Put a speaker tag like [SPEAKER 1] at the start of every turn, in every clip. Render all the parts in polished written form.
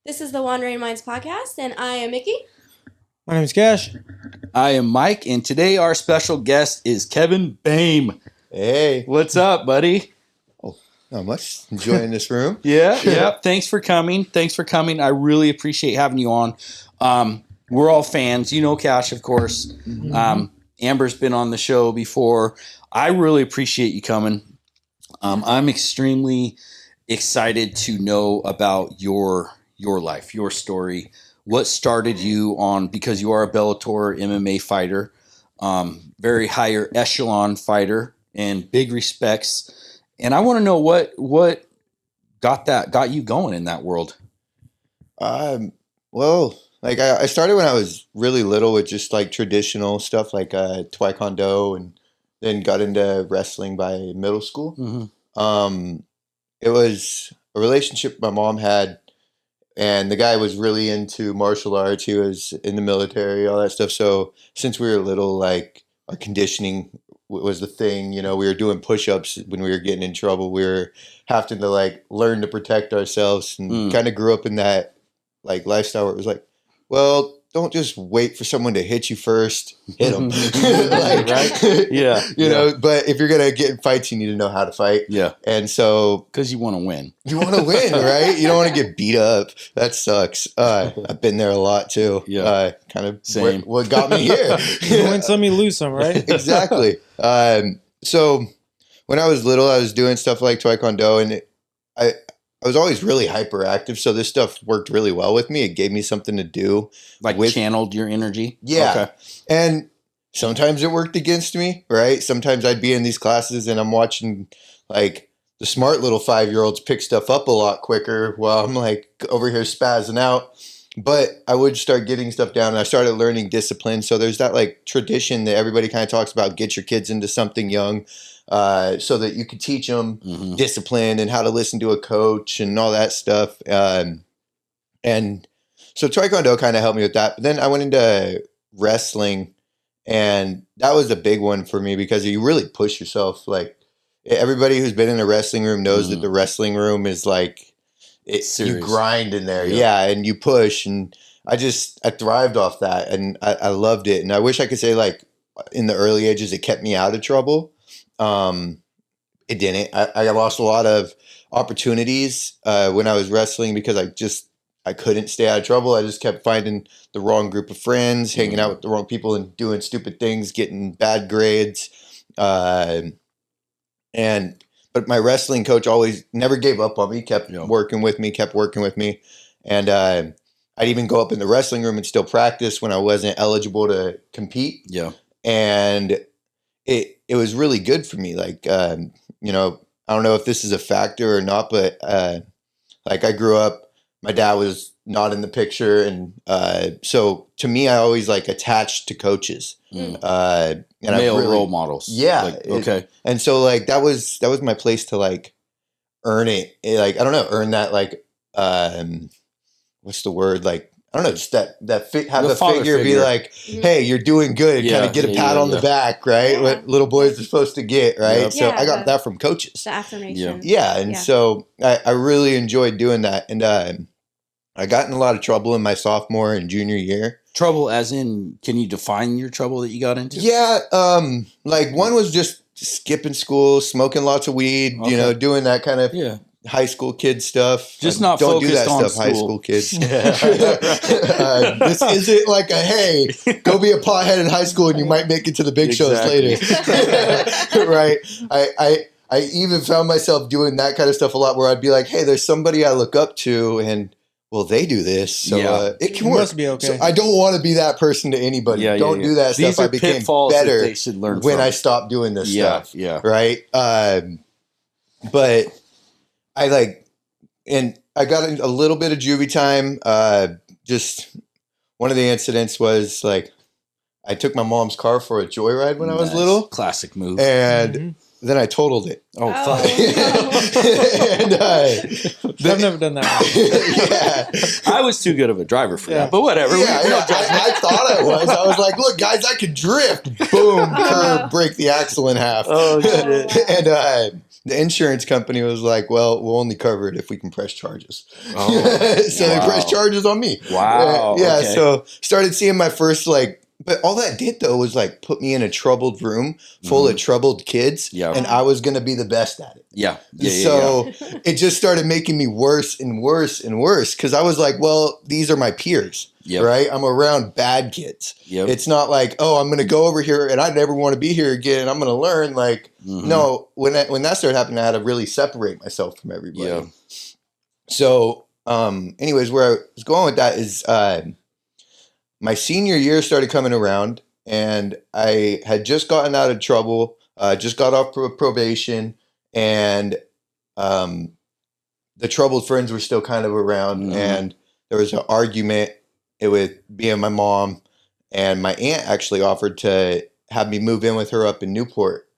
[SPEAKER 1] This is the Wandering Minds podcast, and I am Mickey.
[SPEAKER 2] My name is Cash.
[SPEAKER 3] I am Mike, and today our special guest is Kevin Boehm.
[SPEAKER 4] Hey.
[SPEAKER 3] What's up, buddy?
[SPEAKER 4] Oh, not much. Enjoying this room.
[SPEAKER 3] Yeah. Thanks for coming. I really appreciate having you on. We're all fans. You know Cash, of course. Amber's been on the show before. I really appreciate you coming. I'm extremely excited to know about your life, your story. What started you on, because you are a Bellator MMA fighter, very higher echelon fighter, and big respects. And I want to know what got you going in that world.
[SPEAKER 4] Well, like I started when I was really little with just like traditional stuff like taekwondo, and then got into wrestling by middle school. It was a relationship my mom had, and the guy was really into martial arts. He was in the military, all that stuff. So since we were little, like our conditioning was the thing. You know, we were doing push-ups when we were getting in trouble. We were having to like learn to protect ourselves, and kind of grew up in that like lifestyle where it was like, well, don't just wait for someone to hit you first. Hit them.
[SPEAKER 3] Right? Yeah.
[SPEAKER 4] You know, but if you're going to get in fights, you need to know how to fight.
[SPEAKER 3] Yeah.
[SPEAKER 4] And so...
[SPEAKER 3] Because you want to win.
[SPEAKER 4] You want to win, right? You don't want to get beat up. That sucks. I've been there a lot, too.
[SPEAKER 3] Yeah.
[SPEAKER 4] Kind of
[SPEAKER 3] same.
[SPEAKER 4] What got me here.
[SPEAKER 2] You win some, you lose some, right?
[SPEAKER 4] Exactly. So when I was little, I was doing stuff like taekwondo, and I was always really hyperactive, so this stuff worked really well with me. It gave me something to do.
[SPEAKER 3] Like channeled your energy?
[SPEAKER 4] Yeah.
[SPEAKER 3] Okay.
[SPEAKER 4] And sometimes it worked against me, right? Sometimes I'd be in these classes and I'm watching like the smart little 5-year-olds pick stuff up a lot quicker while I'm like over here spazzing out. But I would start getting stuff down, and I started learning discipline. So there's that like tradition that everybody kind of talks about, get your kids into something young. So that you could teach them discipline and how to listen to a coach and all that stuff. And so taekwondo kind of helped me with that. But then I went into wrestling, and that was a big one for me because you really push yourself. Like everybody who's been in a wrestling room knows that the wrestling room is like, you grind in there. Yeah. And you push, and I thrived off that, and I loved it. And I wish I could say like in the early ages, it kept me out of trouble. It didn't. I lost a lot of opportunities when I was wrestling because I couldn't stay out of trouble. I just kept finding the wrong group of friends, hanging out with the wrong people, and doing stupid things, getting bad grades. But my wrestling coach always never gave up on me, kept working with me. And I'd even go up in the wrestling room and still practice when I wasn't eligible to compete.
[SPEAKER 3] Yeah.
[SPEAKER 4] And it was really good for me. Like, you know, I don't know if this is a factor or not, but like I grew up, my dad was not in the picture. And so to me, I always like attached to coaches. And
[SPEAKER 3] male role models.
[SPEAKER 4] Yeah.
[SPEAKER 3] Like, okay.
[SPEAKER 4] And so like, that was my place to like earn it. Like, I don't know, earn that like, what's the word? Like, I don't know, just have the figure be like, hey, you're doing good. Kind of get a pat on the back, right?
[SPEAKER 1] Yeah.
[SPEAKER 4] What little boys are supposed to get, right?
[SPEAKER 3] Yep.
[SPEAKER 4] So I got that from coaches.
[SPEAKER 1] The affirmation.
[SPEAKER 4] Yeah. And so I really enjoyed doing that. And I got in a lot of trouble in my sophomore and junior year.
[SPEAKER 3] Trouble as in, can you define your trouble that you got into?
[SPEAKER 4] Yeah. Like one was just skipping school, smoking lots of weed, you know, doing that kind of high school kid stuff.
[SPEAKER 3] Just not
[SPEAKER 4] don't do
[SPEAKER 3] focused
[SPEAKER 4] that
[SPEAKER 3] on
[SPEAKER 4] stuff, high school kids.
[SPEAKER 3] This
[SPEAKER 4] This isn't like a hey, go be a pothead in high school and you might make it to the big shows later. Right? I even found myself doing that kind of stuff a lot where I'd be like, hey, there's somebody I look up to, and well, they do this, so it can work.
[SPEAKER 2] Must be okay.
[SPEAKER 4] So I don't want to be that person to anybody. Don't do that
[SPEAKER 3] These
[SPEAKER 4] stuff.
[SPEAKER 3] are
[SPEAKER 4] I became
[SPEAKER 3] pitfalls
[SPEAKER 4] better
[SPEAKER 3] that they should learn
[SPEAKER 4] when
[SPEAKER 3] from.
[SPEAKER 4] I stopped doing this stuff.
[SPEAKER 3] Yeah.
[SPEAKER 4] Right. But I like, and I got a little bit of juvie time. Just one of the incidents was like, I took my mom's car for a joyride when I was little.
[SPEAKER 3] Classic move.
[SPEAKER 4] And then I totaled it.
[SPEAKER 3] Oh, fuck.
[SPEAKER 4] And
[SPEAKER 2] I've never done that.
[SPEAKER 4] yeah.
[SPEAKER 3] I was too good of a driver for that, but whatever.
[SPEAKER 4] I thought I was. I was like, look, guys, I can drift. Boom, curb, break the axle in half.
[SPEAKER 3] Oh, shit.
[SPEAKER 4] And the insurance company was like, well, we'll only cover it if we can press charges.
[SPEAKER 3] Oh,
[SPEAKER 4] So they pressed charges on me.
[SPEAKER 3] Wow.
[SPEAKER 4] Yeah.
[SPEAKER 3] Okay.
[SPEAKER 4] So started seeing my first but all that did though was like put me in a troubled room full of troubled kids.
[SPEAKER 3] Yeah.
[SPEAKER 4] And I was going to be the best at it.
[SPEAKER 3] Yeah.
[SPEAKER 4] So it just started making me worse and worse and worse. Cause I was like, well, these are my peers, right? I'm around bad kids.
[SPEAKER 3] Yep.
[SPEAKER 4] It's not like, oh, I'm going to go over here and I never want to be here again. And I'm going to learn no, when that started happening, I had to really separate myself from everybody.
[SPEAKER 3] Yeah.
[SPEAKER 4] So, anyways, where I was going with that is, my senior year started coming around and I had just gotten out of trouble, just got off probation, and the troubled friends were still kind of around. And there was an argument with me and my mom, and my aunt actually offered to have me move in with her up in Newport.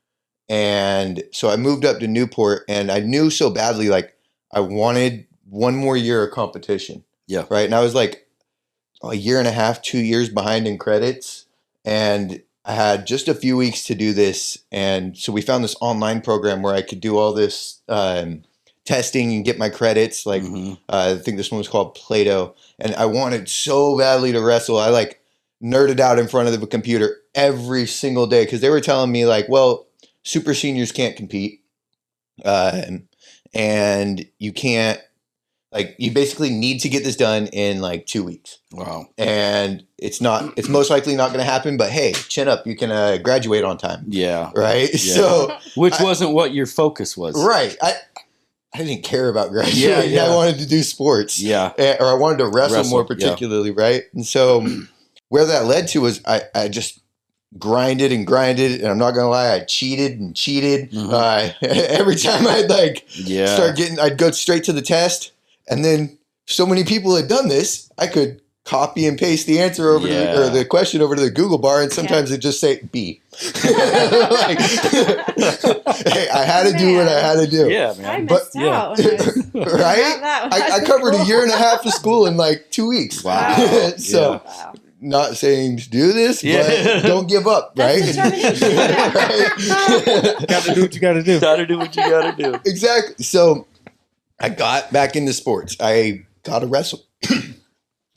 [SPEAKER 4] And so I moved up to Newport, and I knew so badly, like I wanted one more year of competition.
[SPEAKER 3] Yeah.
[SPEAKER 4] Right. And I was like a year and a half, 2 years behind in credits. And I had just a few weeks to do this. And so we found this online program where I could do all this testing and get my credits. Like, I think this one was called Play-Doh. And I wanted so badly to wrestle. I like nerded out in front of the computer every single day because they were telling me like, well, super seniors can't compete. And you can't, like, you basically need to get this done in like 2 weeks.
[SPEAKER 3] Wow.
[SPEAKER 4] And it's most likely not going to happen, but hey, chin up, you can graduate on time.
[SPEAKER 3] Yeah.
[SPEAKER 4] Right.
[SPEAKER 3] Yeah.
[SPEAKER 4] So,
[SPEAKER 3] which wasn't what your focus was.
[SPEAKER 4] Right. I didn't care about graduating. I wanted to do sports.
[SPEAKER 3] Yeah.
[SPEAKER 4] Or I wanted to wrestle more particularly. Yeah. Right. And so where that led to was I just grinded. And I'm not going to lie, I cheated. Every time I'd go straight to the test. And then so many people had done this, I could copy and paste the answer over to the question over to the Google bar, and sometimes it'd just say B. Hey, I had to do what I had to do.
[SPEAKER 3] Yeah, man.
[SPEAKER 1] I missed out.
[SPEAKER 4] Right? I covered a year and a half of school in like 2 weeks.
[SPEAKER 3] Wow.
[SPEAKER 4] So, not saying to do this, but don't give up, right?
[SPEAKER 2] Got to do what you got to do.
[SPEAKER 3] Got to do what you got to do.
[SPEAKER 4] Exactly. So, I got back into sports. I got to wrestle.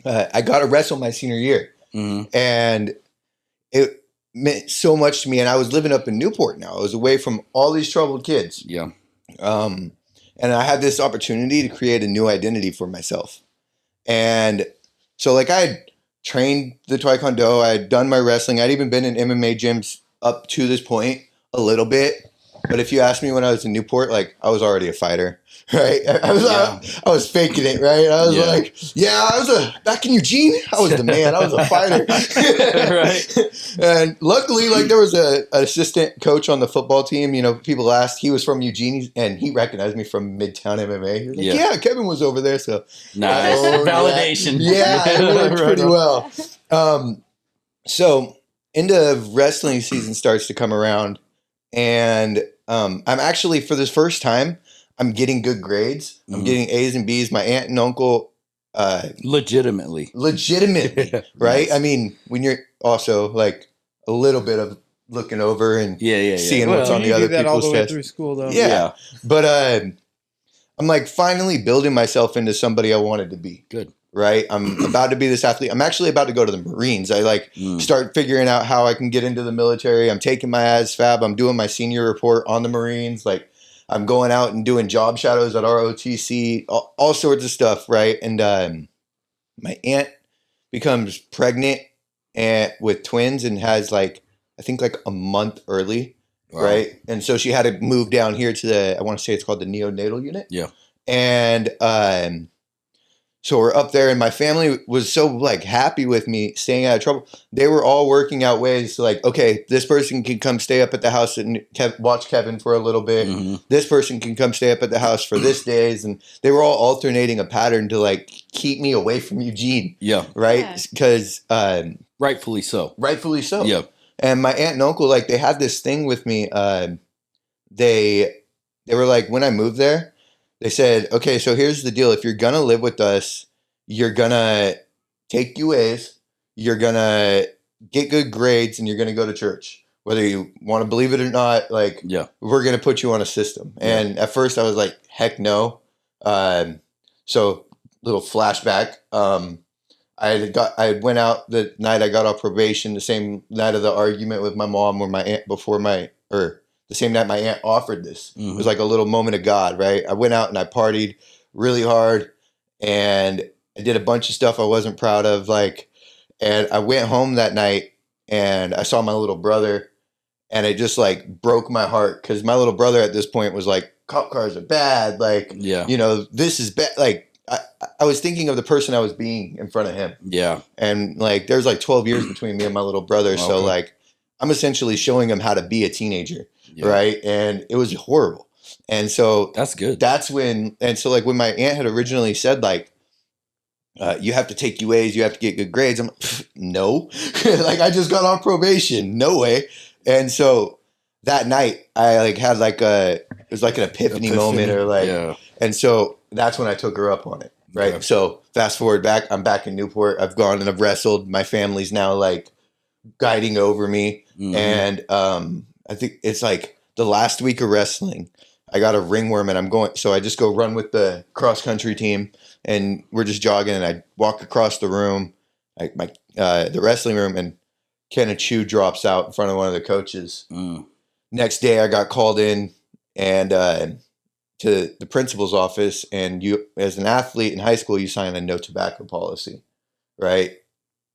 [SPEAKER 4] I got to wrestle my senior year. And it meant so much to me. And I was living up in Newport now. I was away from all these troubled kids.
[SPEAKER 3] Yeah.
[SPEAKER 4] And I had this opportunity to create a new identity for myself. And so like I had trained the Taekwondo. I had done my wrestling. I'd even been in MMA gyms up to this point a little bit. But if you ask me when I was in Newport, like I was already a fighter, right? I was faking it, right? I was like, back in Eugene, I was the man. I was a fighter,
[SPEAKER 3] right?
[SPEAKER 4] And luckily, like there was an assistant coach on the football team. You know, people asked. He was from Eugene, and he recognized me from Midtown MMA. He was like, yeah, Kevin was over there, so
[SPEAKER 3] nice validation.
[SPEAKER 4] Yeah, it worked pretty well. So into wrestling season starts to come around, and I'm actually, for this first time, I'm getting good grades. I'm getting A's and B's. My aunt and uncle,
[SPEAKER 3] legitimately,
[SPEAKER 4] right?
[SPEAKER 3] Nice.
[SPEAKER 4] I mean, when you're also like a little bit of looking over and seeing what's on the other people's
[SPEAKER 2] all the way
[SPEAKER 4] tests.
[SPEAKER 2] through school, though.
[SPEAKER 4] Yeah. But I'm like finally building myself into somebody I wanted to be.
[SPEAKER 3] Good.
[SPEAKER 4] Right? I'm about to be this athlete. I'm actually about to go to the Marines. I start figuring out how I can get into the military. I'm taking my ASFAB. I'm doing my senior report on the Marines. Like I'm going out and doing job shadows at ROTC, all sorts of stuff. Right. And my aunt becomes pregnant with twins and has I think a month early. Wow. Right. And so she had to move down here to I want to say it's called the neonatal unit.
[SPEAKER 3] Yeah.
[SPEAKER 4] And, so we're up there, and my family was so happy with me staying out of trouble. They were all working out ways to okay, this person can come stay up at the house and watch Kevin for a little bit. This person can come stay up at the house for this days, and they were all alternating a pattern to keep me away from Eugene. Yeah, right. Because
[SPEAKER 3] rightfully so.
[SPEAKER 4] Rightfully so.
[SPEAKER 3] Yeah.
[SPEAKER 4] And my aunt and uncle they had this thing with me. They were when I moved there. They said, okay, so here's the deal. If you're going to live with us, you're going to take UAs, you're going to get good grades, and you're going to go to church. whether you want to believe it or not, like, we're going to put you on a system. And at first I was like, heck no. So little flashback. I went out the night I got off probation, the same night of the argument with my mom or my aunt the same night my aunt offered this. It was like a little moment of God, right? I went out and I partied really hard and I did a bunch of stuff I wasn't proud of. Like, and I went home that night and I saw my little brother and it just like broke my heart. Cause my little brother at this point was like, cop cars are bad. Like, you know, this is bad. Like, I was thinking of the person I was being in front of him. Yeah. And like, there's like 12 years between me and my little brother. So like, I'm essentially showing him how to be a teenager. Right. And it was horrible. And so that's good. That's when, and so like when my aunt had originally said like, you have to take UAs, you have to get good grades. I'm like, no, like I just got on probation. No way. And so that night I like had like it was like an epiphany moment or like, and so that's when I took her up on it. Right. Okay. So fast forward back, I'm back in Newport. I've gone and I've wrestled. My family's now like guiding over me. And I think it's like the last week of wrestling, I got a ringworm and so I just go run with the cross country team and we're just jogging and I walk across the room, like the wrestling room, and Kenneth Chu drops out in front of one of the coaches. Next day I got called in and to the principal's office, and you, as an athlete in high school, you sign a no tobacco policy, right?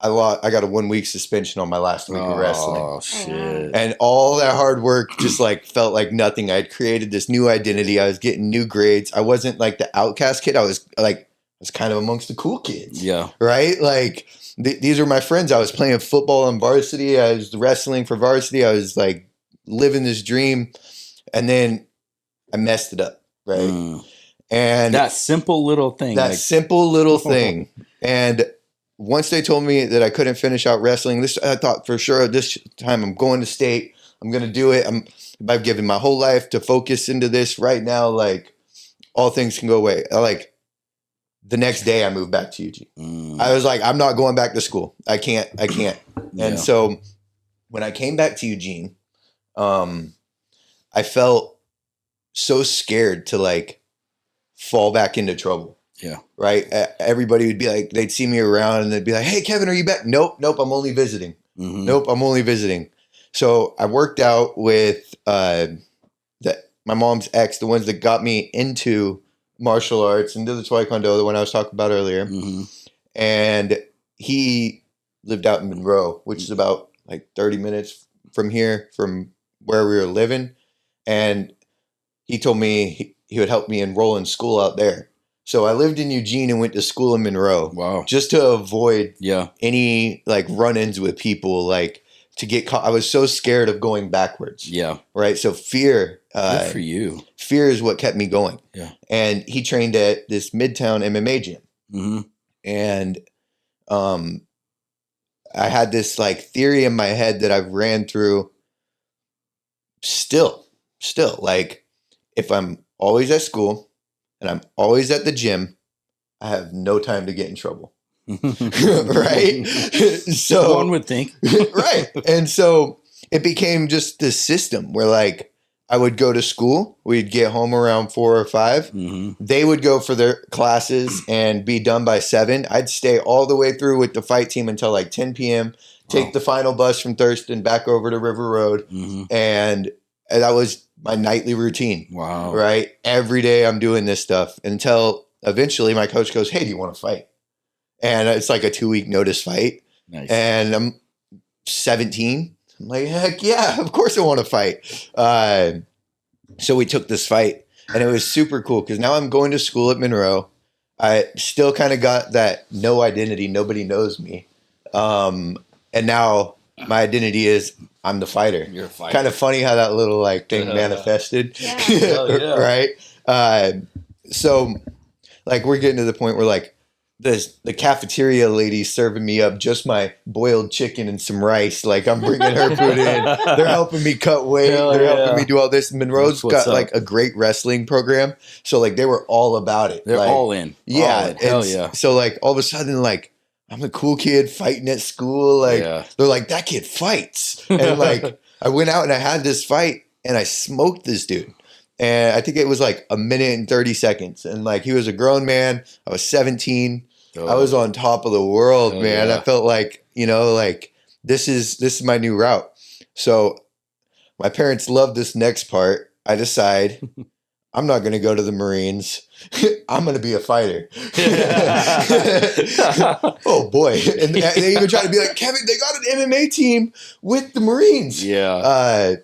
[SPEAKER 4] I got a 1 week suspension on my last week of wrestling. Oh shit! And all that hard work just like felt like nothing. I had created this new identity. I was getting new grades. I wasn't like the outcast kid. I was kind of amongst the cool kids. Yeah. Right? Like these are my friends. I was playing football on varsity. I was wrestling for varsity. I was like living this dream, and then I messed it up. Right. And
[SPEAKER 3] that simple little thing.
[SPEAKER 4] And once they told me that I couldn't finish out wrestling, I thought for sure this time I'm going to state. I'm going to do it. I've given my whole life to focus into this right now. Like all things can go away. Like the next day I moved back to Eugene. I was like, I'm not going back to school. I can't. And so when I came back to Eugene, I felt so scared to like fall back into trouble. Yeah. Right. Everybody would be like, they'd see me around and they'd be like, hey, Kevin, are you back? Nope. I'm only visiting. Nope. I'm only visiting. So I worked out with my mom's ex, the ones that got me into martial arts and did the Taekwondo, the one I was talking about earlier. And he lived out in Monroe, which is about like 30 minutes from here, from where we were living. And he told me he would help me enroll in school out there. So I lived in Eugene and went to school in Monroe. Wow. Just to avoid any like run-ins with people, like to get caught. I was so scared of going backwards. Yeah. Right. So fear. Good for you. Fear is what kept me going. Yeah. And he trained at this Midtown MMA gym. And I had this like theory in my head that I've ran through still like, if I'm always at school and I'm always at the gym, I have no time to get in trouble. Right? So
[SPEAKER 3] one would think.
[SPEAKER 4] Right. And so it became just this system where like I would go to school, we'd get home around 4 or 5. They would go for their classes and be done by 7. I'd stay all the way through with the fight team until like 10 p.m., take the final bus from Thurston back over to River Road. And that was my nightly routine. Wow. Right. Every day I'm doing this stuff until eventually my coach goes, hey, do you want to fight? And it's like a 2-week notice fight. Nice. And I'm 17. I'm like, heck yeah, of course I want to fight. So we took this fight and it was super cool because now I'm going to school at Monroe. I still kind of got that no identity. Nobody knows me. And now my identity is I'm the fighter. You're a fighter. Kind of funny how that little like thing manifested. Yeah. Right. So like we're getting to the point where like the cafeteria lady serving me up just my boiled chicken and some rice. Like I'm bringing her food in. They're helping me cut weight. They're helping me do all this. Monroe's got like a great wrestling program. So like they were all about it.
[SPEAKER 3] They're
[SPEAKER 4] like,
[SPEAKER 3] all in.
[SPEAKER 4] Yeah.
[SPEAKER 3] All in. Hell yeah.
[SPEAKER 4] So like all of a sudden like I'm the cool kid fighting at school. Like they're like, that kid fights. And like I went out and I had this fight and I smoked this dude. And I think it was like 1:30. And like, he was a grown man. I was 17. I was on top of the world, man. I felt like, like this is my new route. So my parents love this next part. I decide I'm not going to go to the Marines. I'm going to be a fighter. Oh boy. And they even try to be like, Kevin, they got an MMA team with the Marines.
[SPEAKER 3] Yeah.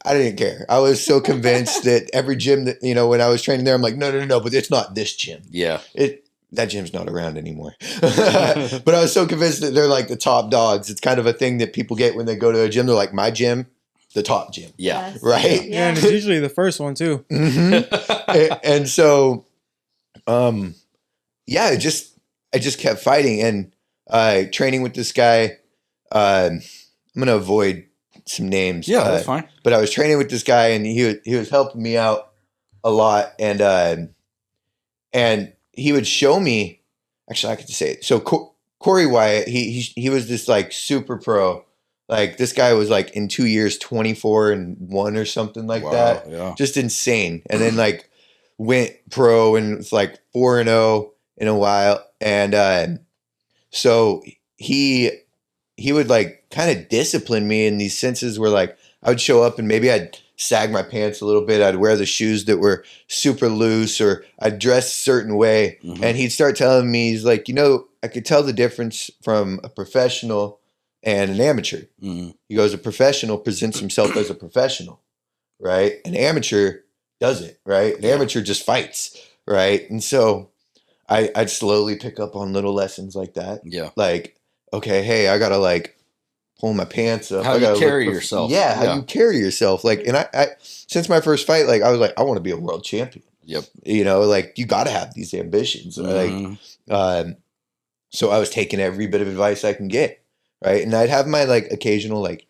[SPEAKER 4] I didn't care. I was so convinced that every gym that, when I was training there, I'm like, no, but it's not this gym.
[SPEAKER 3] Yeah.
[SPEAKER 4] That gym's not around anymore. But I was so convinced that they're like the top dogs. It's kind of a thing that people get when they go to a gym. They're like, my gym, the top gym.
[SPEAKER 3] Yeah.
[SPEAKER 1] Yes.
[SPEAKER 4] Right?
[SPEAKER 2] Yeah, and it's usually the first one too.
[SPEAKER 4] Mm-hmm. And so, I just kept fighting and training with this guy. I'm going to avoid some names.
[SPEAKER 3] Yeah, that's fine.
[SPEAKER 4] But I was training with this guy and he was helping me out a lot. And he would show me, actually I could say it. So Corey Wyatt, he was this like super pro. Like this guy was like in 2 years, 24-1 or something like that.
[SPEAKER 3] Yeah.
[SPEAKER 4] Just insane. And then like went pro and it's like 4-0 in a while. And so he would like kind of discipline me in these senses where like I would show up and maybe I'd sag my pants a little bit. I'd wear the shoes that were super loose or I'd dress a certain way.
[SPEAKER 3] Mm-hmm.
[SPEAKER 4] And he'd start telling me, he's like, I could tell the difference from a professional and an amateur.
[SPEAKER 3] Mm-hmm.
[SPEAKER 4] He goes, a professional presents himself as a professional, right? An amateur doesn't, right? An amateur just fights, right? And so I'd slowly pick up on little lessons like that.
[SPEAKER 3] Yeah.
[SPEAKER 4] Like, okay, hey, I gotta like pull my pants up.
[SPEAKER 3] How
[SPEAKER 4] I gotta
[SPEAKER 3] you carry
[SPEAKER 4] look
[SPEAKER 3] yourself.
[SPEAKER 4] Yeah, how you carry yourself. Like, and I since my first fight, like I was like, I want to be a world champion.
[SPEAKER 3] Yep.
[SPEAKER 4] Like you got to have these ambitions.
[SPEAKER 3] Mm-hmm.
[SPEAKER 4] Like, so I was taking every bit of advice I can get, right? And I'd have my like occasional like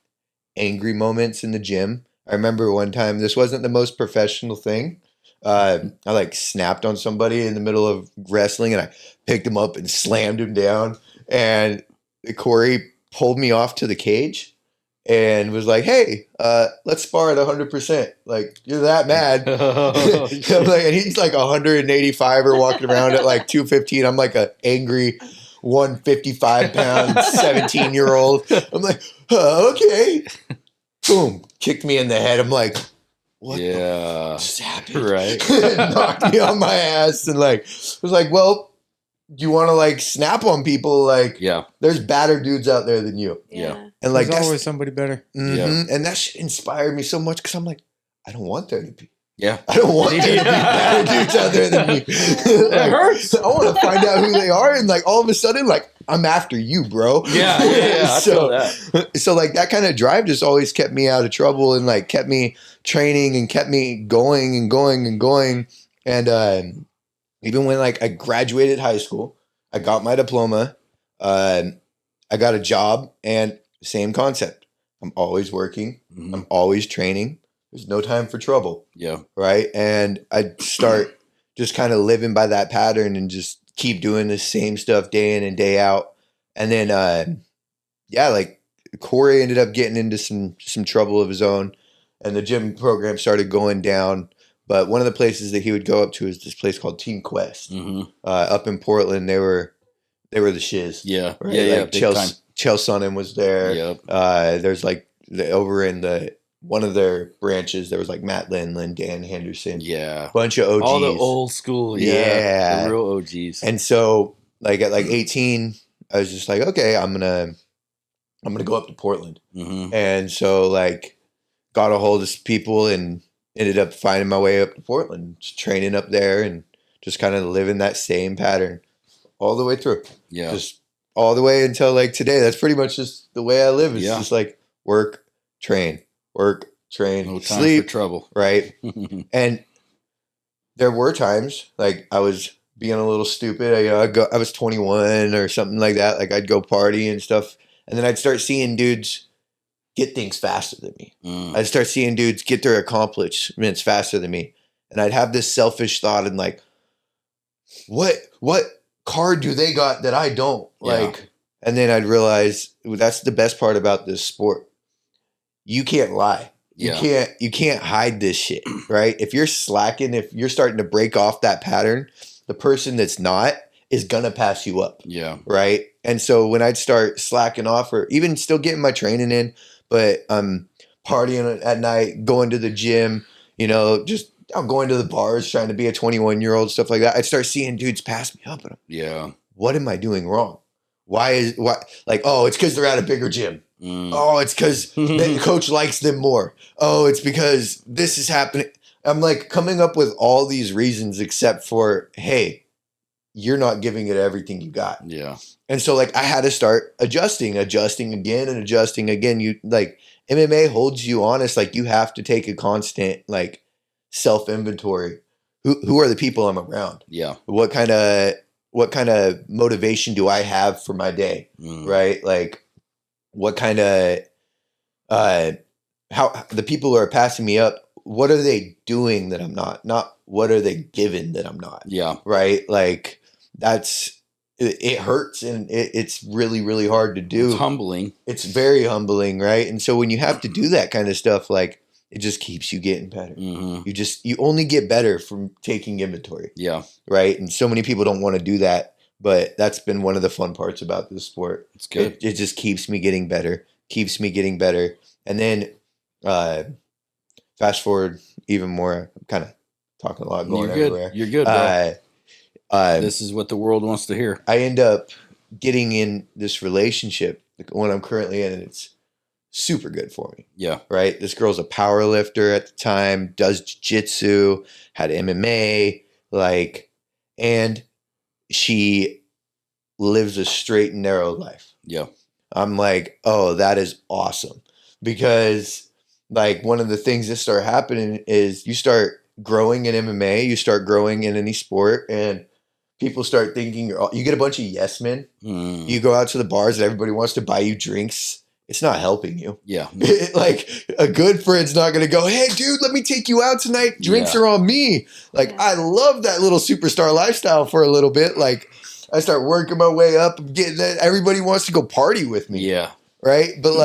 [SPEAKER 4] angry moments in the gym. I remember one time, this wasn't the most professional thing. I like snapped on somebody in the middle of wrestling and I picked him up and slammed him down. And Corey pulled me off to the cage and was like, hey, let's spar at 100%. Like, you're that mad. I'm like, and he's like 185 or walking around at like 215. I'm like an angry 155 pound 17-year-old. I'm like, okay. Boom. Kicked me in the head. I'm like, what the just happened?
[SPEAKER 3] Right.
[SPEAKER 4] Knocked me on my ass and like, was like, well, do you want to like snap on people? Like, there's badder dudes out there than you.
[SPEAKER 3] Yeah.
[SPEAKER 4] And like,
[SPEAKER 2] there's always somebody better.
[SPEAKER 4] Mm-hmm.
[SPEAKER 3] Yeah.
[SPEAKER 4] And that shit inspired me so much because I'm like, I don't want there to be.
[SPEAKER 3] Yeah.
[SPEAKER 4] I don't want there to be better dudes out there than me. Like,
[SPEAKER 3] It hurts.
[SPEAKER 4] I want to find out who they are. And like, all of a sudden, like, I'm after you, bro.
[SPEAKER 3] Yeah. I feel that.
[SPEAKER 4] So like that kind of drive just always kept me out of trouble and like kept me training and kept me going and going and going. And even when like I graduated high school, I got my diploma, I got a job, and same concept. I'm always working.
[SPEAKER 3] Mm-hmm.
[SPEAKER 4] I'm always training. There's no time for trouble.
[SPEAKER 3] Yeah.
[SPEAKER 4] Right. And I'd start just kind of living by that pattern and just keep doing the same stuff day in and day out. And then, like Corey ended up getting into some trouble of his own and the gym program started going down. But one of the places that he would go up to is this place called Team Quest, up in Portland. They were the shiz.
[SPEAKER 3] Yeah.
[SPEAKER 4] Right?
[SPEAKER 3] Yeah.
[SPEAKER 4] Like Chael Sonnen was there.
[SPEAKER 3] Yep.
[SPEAKER 4] There's like over in one of their branches, there was like Matt Lindland, Dan Henderson.
[SPEAKER 3] Yeah.
[SPEAKER 4] Bunch of OGs.
[SPEAKER 3] All the old school. Yeah. The real OGs.
[SPEAKER 4] And so like at like 18, I was just like, okay, I'm gonna go up to Portland.
[SPEAKER 3] Mm-hmm.
[SPEAKER 4] And so like got a hold of some people and ended up finding my way up to Portland, just training up there and just kind of living that same pattern all the way through.
[SPEAKER 3] Yeah.
[SPEAKER 4] Just all the way until like today. That's pretty much just the way I live. It's
[SPEAKER 3] Yeah.
[SPEAKER 4] just like work, train, no time
[SPEAKER 3] sleep, for trouble.
[SPEAKER 4] Right. And there were times like I was being a little stupid. I was 21 or something like that. Like I'd go party and stuff. And then I'd start seeing dudes get things faster than me. I'd start seeing dudes get their accomplishments faster than me. And I'd have this selfish thought and like, what card do they got that I don't? Like, and then I'd realize that's the best part about this sport. you can't lie. You can't hide this shit, right? If you're slacking, if you're starting to break off that pattern, the person that's not is gonna pass you up.
[SPEAKER 3] Yeah.
[SPEAKER 4] Right. And so when I'd start slacking off or even still getting my training in, but I'm partying at night, going to the gym, just I'm going to the bars, trying to be a 21-year-old, stuff like that. I'd start seeing dudes pass me up. And what am I doing wrong? Why? Oh, it's because they're at a bigger gym. Oh, it's because the coach likes them more. Oh, it's because this is happening. I'm like coming up with all these reasons except for, hey, you're not giving it everything you got.
[SPEAKER 3] Yeah.
[SPEAKER 4] And so like I had to start adjusting again and adjusting again. You like MMA holds you honest. Like you have to take a constant like self-inventory. Who are the people I'm around?
[SPEAKER 3] Yeah.
[SPEAKER 4] What kind of motivation do I have for my day? Right? Like what kind of how the people who are passing me up, what are they doing that I'm not? Not what are they given that I'm not?
[SPEAKER 3] Yeah.
[SPEAKER 4] Right? Like it hurts and it's really, really hard to do.
[SPEAKER 3] It's humbling.
[SPEAKER 4] It's very humbling, right? And so when you have to do that kind of stuff, like it just keeps you getting better. You only get better from taking inventory. Yeah. Right. And so many people don't want to do that, but that's been one of the fun parts about this sport.
[SPEAKER 3] It's good.
[SPEAKER 4] It just keeps me getting better, And then fast forward even more, I'm kind of talking a lot, going everywhere.
[SPEAKER 3] You're good, bro. This is what the world wants to hear.
[SPEAKER 4] I end up getting in this relationship, the one I'm currently in, and it's super good for me.
[SPEAKER 3] Yeah.
[SPEAKER 4] Right? This girl's a power lifter at the time, does jiu-jitsu, had MMA, and she lives a straight and narrow life.
[SPEAKER 3] Yeah.
[SPEAKER 4] I'm like, oh, that is awesome. Because one of the things that start happening is you start growing in MMA, you start growing in any sport, and people start thinking you get a bunch of yes men. You go out to the bars and everybody wants to buy you drinks. It's not helping you. Yeah. A good friend's not going to go, hey, dude, let me take you out tonight. Drinks are on me. I love that little superstar lifestyle for a little bit. I start working my way up, getting that. Everybody wants to go party with me. Yeah. Right. But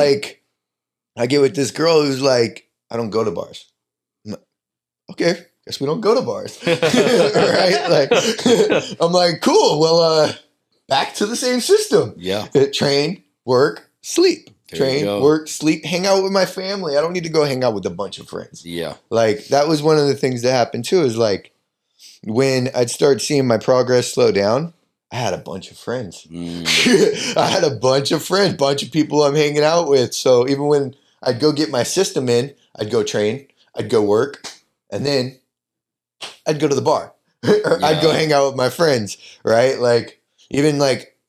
[SPEAKER 4] I get with this girl who's like, I don't go to bars. I'm like, okay. Guess we don't go to bars. Right? I'm like, cool. Well, back to the same system. Yeah. Train, work, sleep. Train, work, sleep, hang out with my family. I don't need to go hang out with a bunch of friends. Yeah. That was one of the things that happened too, is when I'd start seeing my progress slow down, I had a bunch of friends. I had a bunch of friends, bunch of people I'm hanging out with. So even when I'd go get my system in, I'd go train, I'd go work, and then I'd go to the bar. I'd go hang out with my friends, right?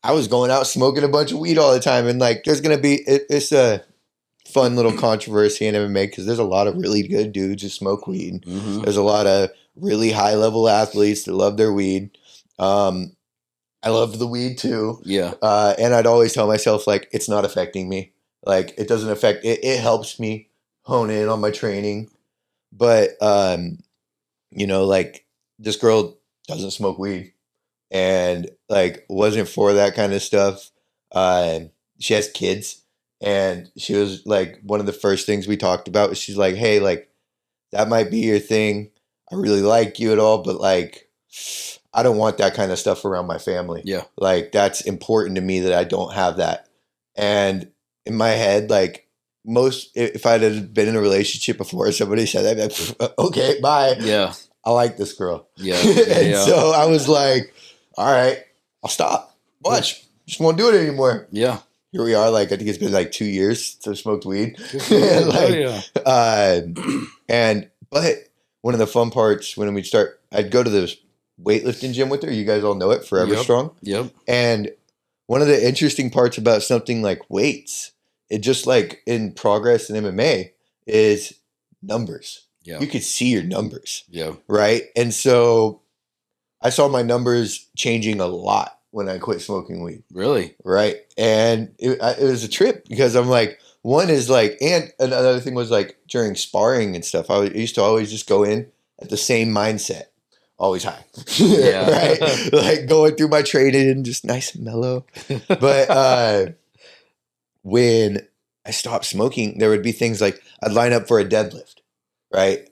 [SPEAKER 4] I was going out smoking a bunch of weed all the time, and there's gonna be it's a fun little controversy in MMA because there's a lot of really good dudes who smoke weed. There's a lot of really high level athletes that love their weed. I loved the weed too. Yeah. And I'd always tell myself it's not affecting me. It doesn't affect it. It helps me hone in on my training, but this girl doesn't smoke weed and wasn't for that kind of stuff. She has kids, and she was one of the first things we talked about was she's like, hey, that might be your thing. I really like you at all, but I don't want that kind of stuff around my family. Yeah. That's important to me that I don't have that. And in my head, if I'd have been in a relationship before somebody said that, I'd be like, okay, bye. Yeah. I like this girl. Yeah. So I was like, all right, I'll stop. Watch. Just won't do it anymore. Yeah. Here we are. I think it's been 2 years since I smoked weed. But one of the fun parts when we'd start, I'd go to the weightlifting gym with her. You guys all know it, Forever Strong. Yep. And one of the interesting parts about something like weights, it just in progress in MMA, is numbers. Yeah. You could see your numbers. Yeah. Right. And so I saw my numbers changing a lot when I quit smoking weed. Really? Right. And it was a trip because I'm one is and another thing was during sparring and stuff, I used to always just go in at the same mindset. Always high. Yeah. Right. Going through my training and just nice and mellow. But when I stopped smoking, there would be things like I'd line up for a deadlift, right?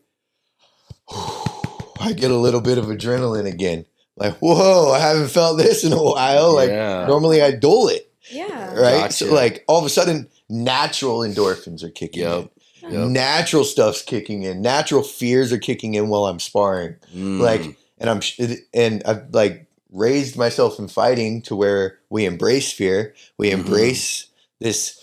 [SPEAKER 4] I get a little bit of adrenaline again. Like, whoa, I haven't felt this in a while. Like, normally I dull it.
[SPEAKER 1] Yeah.
[SPEAKER 4] Right?
[SPEAKER 3] Gotcha.
[SPEAKER 4] So, like, all of a sudden, natural endorphins are kicking in.
[SPEAKER 3] Yep.
[SPEAKER 4] Natural stuff's kicking in. Natural fears are kicking in while I'm sparring. Like, and I've, like, raised myself in fighting to where we embrace fear. We embrace this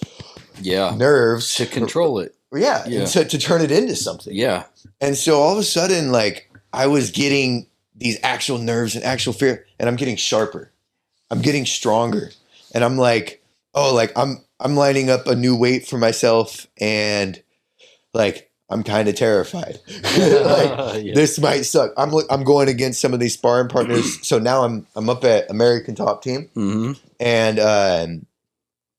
[SPEAKER 4] nerves.
[SPEAKER 3] To control it.
[SPEAKER 4] Yeah. And to turn it into something.
[SPEAKER 3] Yeah.
[SPEAKER 4] And so all of a sudden, like, I was getting these actual nerves and actual fear, and I'm getting sharper. I'm getting stronger. And I'm like, oh, like I'm lining up a new weight for myself, and like I'm kind of terrified. This might suck. I'm going against some of these sparring partners. So now I'm up at American Top Team, and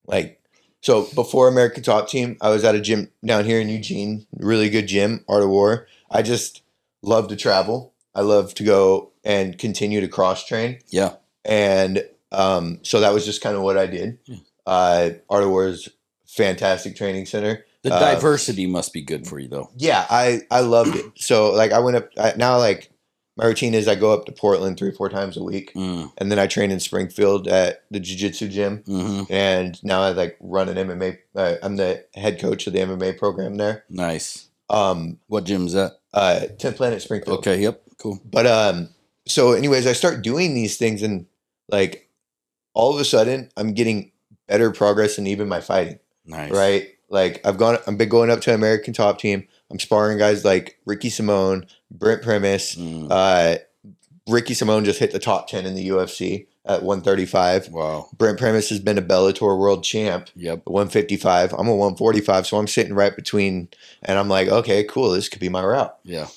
[SPEAKER 4] like so before American Top Team, I was at a gym down here in Eugene, really good gym, Art of War. I just love to travel. I love to go and continue to cross train. Yeah. And so that was just kind of what I did. Art of War is fantastic training center.
[SPEAKER 3] The diversity must be good for you, though.
[SPEAKER 4] Yeah, I loved it. So like I went up now. Like my routine is I go up to Portland 3-4 times a week, and then I train in Springfield at the jiu-jitsu gym. And now I like run an MMA. I'm the head coach of the MMA program there.
[SPEAKER 3] Nice. What gym is that?
[SPEAKER 4] 10th Planet Springfield.
[SPEAKER 3] Okay. Yep. Cool.
[SPEAKER 4] But so anyways, I start doing these things, and like all of a sudden I'm getting better progress in even my fighting.
[SPEAKER 3] Nice.
[SPEAKER 4] Right? Like I've been going up to American Top Team. I'm sparring guys like Ricky Simone, Brent Primus. Ricky Simone just hit the top 10 in the UFC at 135.
[SPEAKER 3] Wow.
[SPEAKER 4] Brent Primus has been a Bellator world champ. Yep. 155. I'm a 145, so I'm sitting right between, and I'm like, okay, cool. This could be my route. Yeah.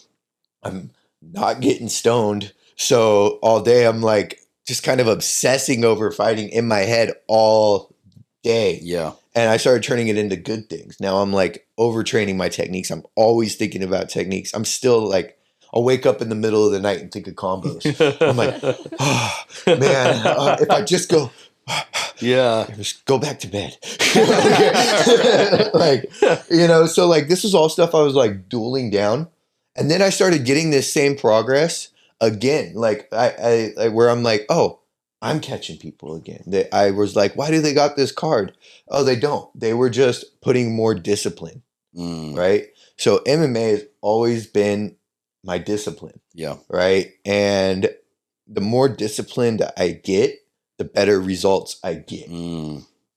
[SPEAKER 4] I'm not getting stoned. So all day I'm like just kind of obsessing over fighting in my head all day. Yeah. And I started turning it into good things. Now I'm like overtraining my techniques. I'm always thinking about techniques. I'm still like, I'll wake up in the middle of the night and think of combos. I'm like, oh, man, if I just go, just go back to bed. Like, you know, so like this is all stuff I was like dueling down. And then I started getting this same progress again. Like I where I'm like, oh, I'm catching people again. I was like, why do they got this card? Oh, they don't. They were just putting more discipline, right? So MMA has always been my discipline. Yeah. Right. And the more disciplined I get, the better results I get.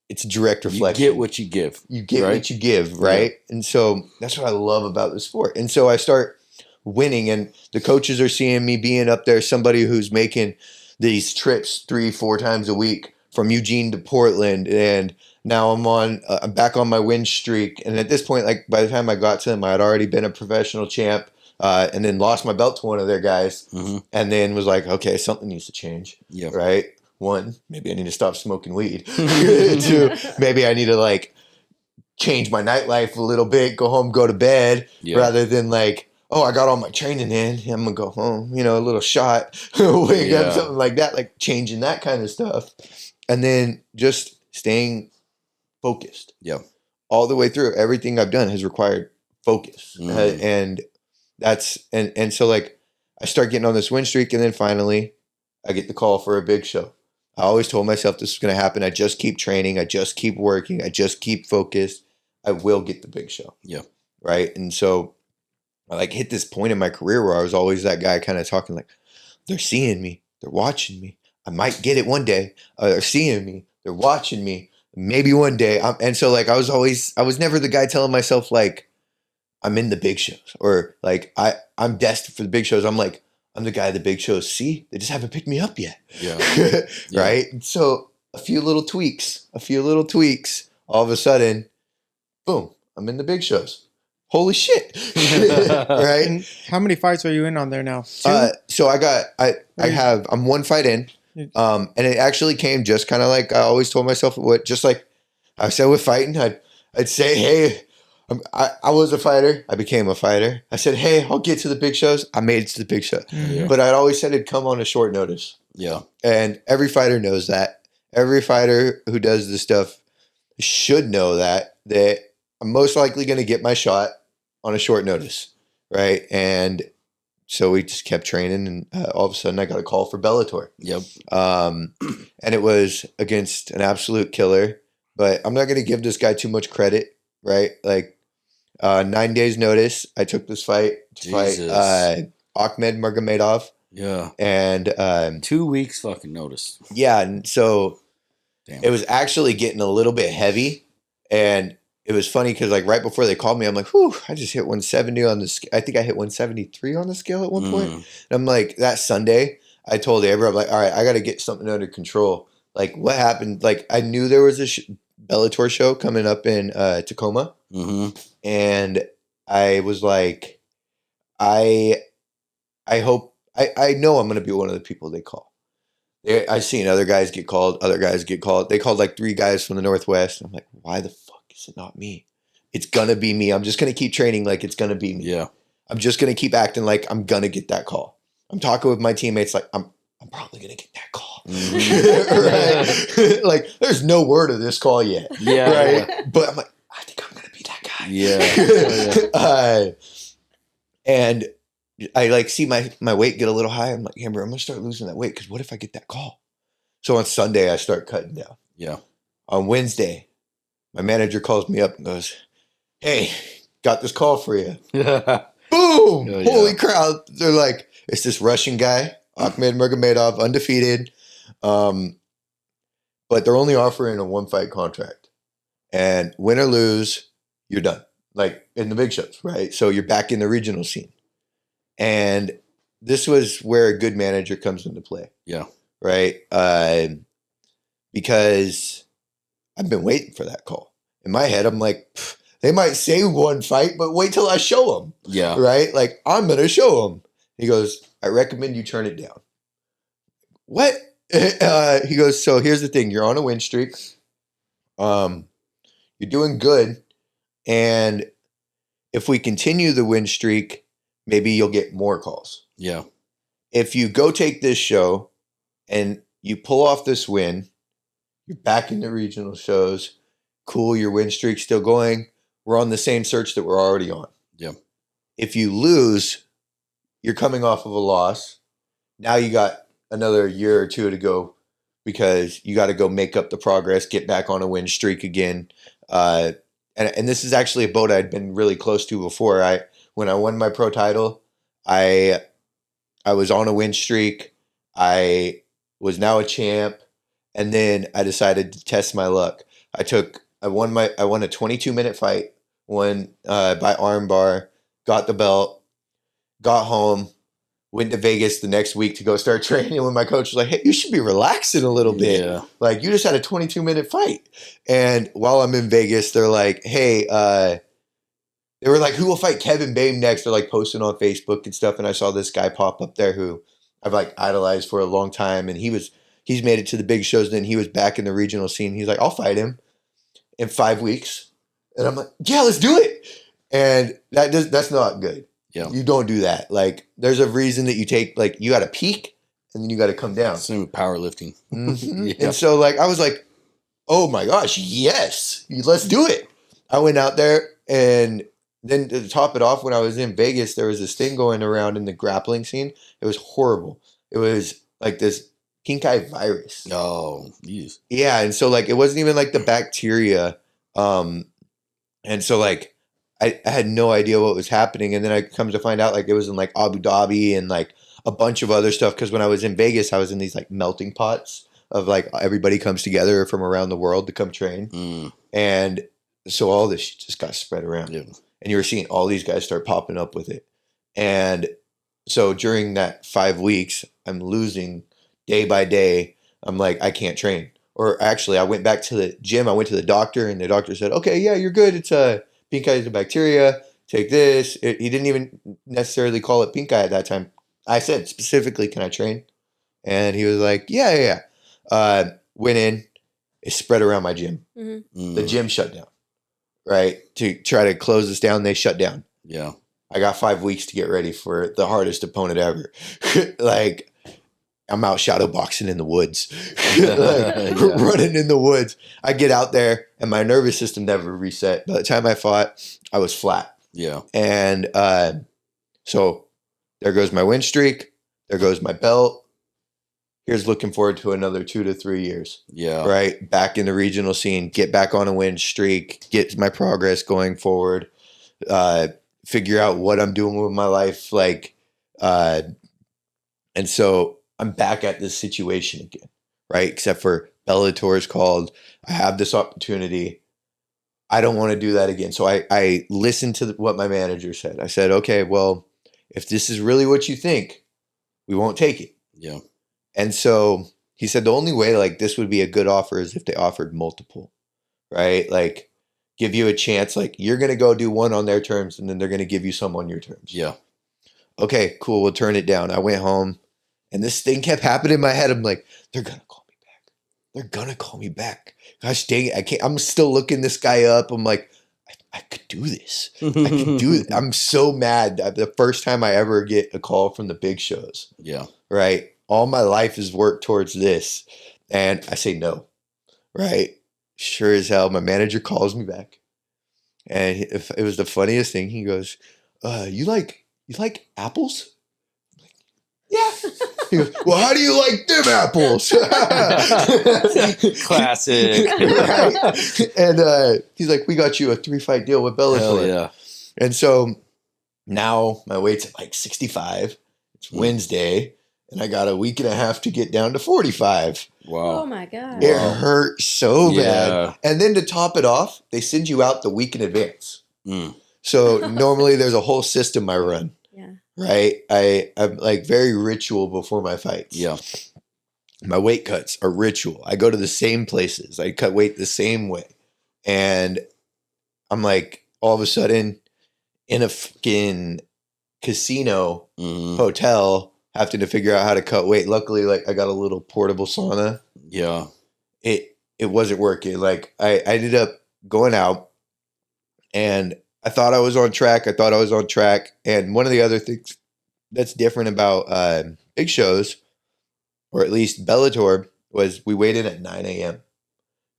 [SPEAKER 4] It's a direct reflection.
[SPEAKER 3] You get what you give.
[SPEAKER 4] You get what you give, right? Yeah. And so that's what I love about the sport. And so I start winning, and the coaches are seeing me being up there, somebody who's making these trips 3-4 times a week from Eugene to Portland. And now I'm back on my win streak. And at this point, like by the time I got to them, I had already been a professional champ, and then lost my belt to one of their guys, and then was like, okay, something needs to change. Yeah. Right. 1, maybe I need to stop smoking weed. 2, maybe I need to like change my nightlife a little bit, go home, go to bed, rather than like, oh, I got all my training in, I'm gonna go home, you know, a little shot, wake up, something like that, like changing that kind of stuff. And then just staying focused. Yeah. All the way through. Everything I've done has required focus. And that's, and so like I start getting on this win streak, and then finally I get the call for a big show. I always told myself this was going to happen. I just keep training. I just keep working. I just keep focused. I will get the big show. Yeah. Right. And so I like hit this point in my career where I was always that guy kind of talking like, they're seeing me. They're watching me. I might get it one day. They're seeing me. They're watching me. Maybe one day. And so like I was never the guy telling myself like I'm in the big shows, or like I'm destined for the big shows. I'm like, I'm the guy the big shows see. They just haven't picked me up yet. Yeah. Right. So a few little tweaks, all of a sudden, boom, I'm in the big shows. Holy shit. Right.
[SPEAKER 2] And how many fights are you in on there now? 2?
[SPEAKER 4] So I'm 1 fight in. And it actually came just kind of like I always told myself, just like I said with fighting, I'd say, hey, I was a fighter. I became a fighter. I said, hey, I'll get to the big shows. I made it to the big show. Yeah. But I'd always said it'd come on a short notice. Yeah. And every fighter knows that. Every fighter who does this stuff should know that I'm most likely going to get my shot on a short notice, right? And so we just kept training, and all of a sudden I got a call for Bellator.
[SPEAKER 3] Yep.
[SPEAKER 4] And it was against an absolute killer, but I'm not going to give this guy too much credit, right? Like 9 days notice, I took this fight to fight Ahmed Magomedov.
[SPEAKER 3] Yeah.
[SPEAKER 4] And
[SPEAKER 3] 2 weeks fucking notice.
[SPEAKER 4] Yeah, and so
[SPEAKER 3] Damn.
[SPEAKER 4] it was actually getting a little bit heavy, and it was funny because like right before they called me, I'm like, whew, I just hit 170 on the scale. I think I hit 173 on the scale at one point. And I'm like, that Sunday, I told Amber, I'm like, all right, I got to get something under control. Like, what happened? Like, I knew there was a Bellator show coming up in Tacoma.
[SPEAKER 3] Mm-hmm.
[SPEAKER 4] And I was like, I hope, I know I'm going to be one of the people they call. I've seen other guys get called. They called like 3 guys from the Northwest. I'm like, why the fuck is it not me? It's going to be me. I'm just going to keep training like it's going to be me.
[SPEAKER 3] Yeah.
[SPEAKER 4] I'm just going to keep acting like I'm going to get that call. I'm talking with my teammates like, I'm probably going to get that call. Mm-hmm. Right? Like, there's no word of this call yet.
[SPEAKER 3] Yeah.
[SPEAKER 4] Right?
[SPEAKER 3] Yeah.
[SPEAKER 4] But I'm like, I think I'm going to be that guy.
[SPEAKER 3] Yeah.
[SPEAKER 4] And I like see my weight get a little high. I'm like, Amber, I'm going to start losing that weight because what if I get that call? So on Sunday, I start cutting down.
[SPEAKER 3] Yeah.
[SPEAKER 4] On Wednesday, my manager calls me up and goes, hey, got this call for you. Boom!
[SPEAKER 3] Yeah.
[SPEAKER 4] Holy crap. They're like, it's this Russian guy, Ahmed Magomedov, undefeated. But they're only offering a 1-fight contract. And win or lose, you're done. Like in the big shows, right? So you're back in the regional scene. And this was where a good manager comes into play.
[SPEAKER 3] Yeah.
[SPEAKER 4] Right? Because I've been waiting for that call. In my head, I'm like, they might say 1 fight, but wait till I show them.
[SPEAKER 3] Yeah.
[SPEAKER 4] Right? Like, I'm going to show them. He goes, I recommend you turn it down. What? He goes, so here's the thing. You're on a win streak. You're doing good. And if we continue the win streak, maybe you'll get more calls.
[SPEAKER 3] Yeah.
[SPEAKER 4] If you go take this show and you pull off this win, you're back in the regional shows. Cool, your win streak's still going. We're on the same search that we're already on.
[SPEAKER 3] Yeah.
[SPEAKER 4] If you lose, you're coming off of a loss. Now you got another year or 2 to go because you got to go make up the progress, get back on a win streak again. And this is actually a boat I'd been really close to before. When I won my pro title, I was on a win streak. I was now a champ, and then I decided to test my luck. I won a 22-minute fight, won by armbar, got the belt, got home, went to Vegas the next week to go start training when my coach was like, hey, you should be relaxing a little bit.
[SPEAKER 3] Yeah.
[SPEAKER 4] Like, you just had a 22-minute fight. And while I'm in Vegas, they're like, hey, they were like, who will fight Kevin Boehm next? They're like posting on Facebook and stuff. And I saw this guy pop up there who I've like idolized for a long time. And he's made it to the big shows. Then he was back in the regional scene. He's like, I'll fight him in 5 weeks. And I'm like, yeah, let's do it. And that's not good.
[SPEAKER 3] Yeah.
[SPEAKER 4] You don't do that. Like, there's a reason that you take, like, you got to peak and then you got to come down.
[SPEAKER 3] Same with powerlifting.
[SPEAKER 4] Mm-hmm.
[SPEAKER 3] Yeah.
[SPEAKER 4] And so, like, I was like, oh my gosh, yes, let's do it. I went out there, and then to top it off, when I was in Vegas, there was this thing going around in the grappling scene. It was horrible. It was like this pink eye virus.
[SPEAKER 3] Oh, geez.
[SPEAKER 4] Yeah. And so, like, it wasn't even like the bacteria. And so, like, I had no idea what was happening. And then I come to find out, like, it was in like Abu Dhabi and like a bunch of other stuff. Cause when I was in Vegas, I was in these like melting pots of like everybody comes together from around the world to come train.
[SPEAKER 3] Mm.
[SPEAKER 4] And so all this shit just got spread around.
[SPEAKER 3] Yeah.
[SPEAKER 4] And you were seeing all these guys start popping up with it. And so during that 5 weeks, I'm losing day by day. I'm like, I can't train. Or actually, I went back to the gym. I went to the doctor, and the doctor said, okay, yeah, you're good. It's pink eye is a bacteria. Take this. He didn't even necessarily call it pink eye at that time. I said specifically, can I train? And he was like, yeah. Went in. It spread around my gym.
[SPEAKER 1] Mm-hmm.
[SPEAKER 3] Mm.
[SPEAKER 4] The gym shut down. Right? To try to close this down, they shut down.
[SPEAKER 3] Yeah.
[SPEAKER 4] I got 5 weeks to get ready for the hardest opponent ever. Like, I'm out shadow boxing in the woods, running in the woods. I get out there and my nervous system never reset. By the time I fought, I was flat.
[SPEAKER 3] Yeah.
[SPEAKER 4] And so there goes my win streak. There goes my belt. Here's looking forward to another 2 to 3 years.
[SPEAKER 3] Yeah.
[SPEAKER 4] Right. Back in the regional scene, get back on a win streak, get my progress going forward, figure out what I'm doing with my life. And so I'm back at this situation again. Right. Except for Bellator is called. I have this opportunity. I don't want to do that again. So I listened to what my manager said. I said, okay, well, if this is really what you think, we won't take it.
[SPEAKER 3] Yeah.
[SPEAKER 4] And so he said the only way like this would be a good offer is if they offered multiple, right? Like give you a chance, like you're going to go do one on their terms and then they're going to give you some on your terms.
[SPEAKER 3] Yeah.
[SPEAKER 4] Okay, cool. We'll turn it down. I went home and this thing kept happening in my head. I'm like, they're going to call me back. They're going to call me back. Gosh dang it. I can't, I'm still looking this guy up. I'm like, I could do this. I could do it. I'm so mad. The first time I ever get a call from the big shows.
[SPEAKER 3] Yeah.
[SPEAKER 4] Right. All my life is worked towards this. And I say no. Right. Sure as hell. My manager calls me back. And it was the funniest thing. He goes, you like apples? I'm like, yeah. He goes, well, how do you like them apples?
[SPEAKER 3] Classic.
[SPEAKER 4] Right. And he's like, we got you a 3-fight deal with Bellator.
[SPEAKER 3] Hell yeah.
[SPEAKER 4] And so now my weight's at like 65. It's Wednesday. And I got a week and a half to get down to 45.
[SPEAKER 3] Wow.
[SPEAKER 1] Oh my God.
[SPEAKER 4] It hurt so
[SPEAKER 3] Yeah.
[SPEAKER 4] bad. And then to top it off, they send you out the week in advance.
[SPEAKER 3] Mm.
[SPEAKER 4] So normally there's a whole system I run.
[SPEAKER 1] Yeah.
[SPEAKER 4] Right? I'm like very ritual before my fights.
[SPEAKER 3] Yeah.
[SPEAKER 4] My weight cuts are ritual. I go to the same places. I cut weight the same way. And I'm like, all of a sudden, in a fucking casino hotel, having to figure out how to cut weight. Luckily, like I got a little portable sauna.
[SPEAKER 3] Yeah.
[SPEAKER 4] It wasn't working. Like I ended up going out and I thought I was on track. And one of the other things that's different about big shows, or at least Bellator, was we weighed in at 9 a.m.